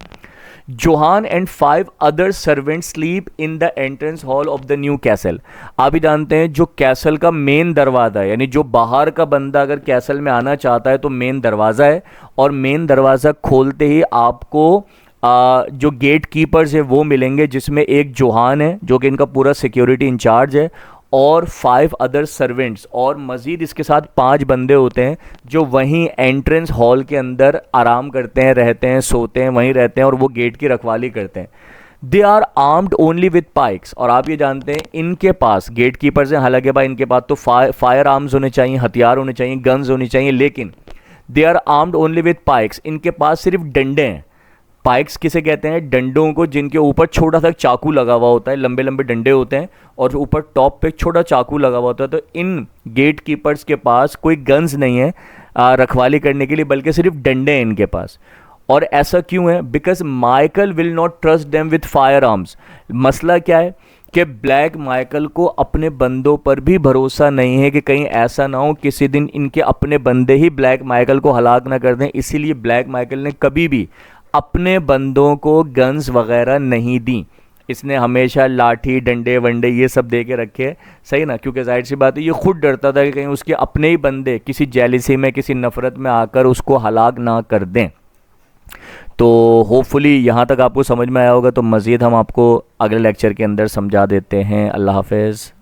Johan and 5 other servant sleep in the entrance hall of the new castle. आप भी जानते हैं जो कैसल का मेन दरवाज़ा है, यानी जो बाहर का बंदा अगर कैसल में आना चाहता है तो मेन दरवाज़ा है, और मेन दरवाज़ा खोलते ही आपको जो गेट कीपर्स है वो मिलेंगे, जिसमें एक जोहान है जो कि इनका पूरा सिक्योरिटी इंचार्ज है, और 5 अदर सर्वेंट्स, और मज़ीद इसके साथ 5 बंदे होते हैं जो वहीं एंट्रेंस हॉल के अंदर आराम करते हैं, रहते हैं, सोते हैं, वहीं रहते हैं, और वो गेट की रखवाली करते हैं। They are armed only with pikes. और आप ये जानते हैं इनके पास गेट कीपर्स हैं, हालांकि भाई इनके पास तो फायर आर्म्स होने चाहिए, हथियार होने चाहिए, गन्स होनी चाहिए, लेकिन they are armed only with pikes. इनके पास सिर्फ डंडे हैं। पाइक्स किसे कहते हैं, डंडों को जिनके ऊपर छोटा सा चाकू लगा हुआ होता है, लंबे लंबे डंडे होते हैं और ऊपर टॉप पे छोटा चाकू लगा हुआ होता है। तो इन गेट कीपर्स के पास कोई गन्स नहीं है रखवाली करने के लिए, बल्कि सिर्फ डंडे हैं इनके पास। और ऐसा क्यों है, because Michael will not trust them with fire arms. मसला क्या है कि ब्लैक माइकल को अपने बंदों पर भी भरोसा नहीं है कि कहीं ऐसा ना हो किसी दिन इनके अपने बंदे ही ब्लैक माइकल को हलाक ना कर दें। इसीलिए ब्लैक माइकल ने कभी भी अपने बंदों को गन्स वगैरह नहीं दी। इसने हमेशा लाठी डंडे वंडे ये सब दे के रखे, सही ना, क्योंकि जाहिर सी बात है ये खुद डरता था कि कहीं उसके अपने ही बंदे किसी जेलिसी में, किसी नफ़रत में आकर उसको हलाक ना कर दें। तो होपफुली यहाँ तक आपको समझ में आया होगा, तो मज़ीद हम आपको अगले लेक्चर के अंदर समझा देते हैं। अल्लाह हाफ़िज़।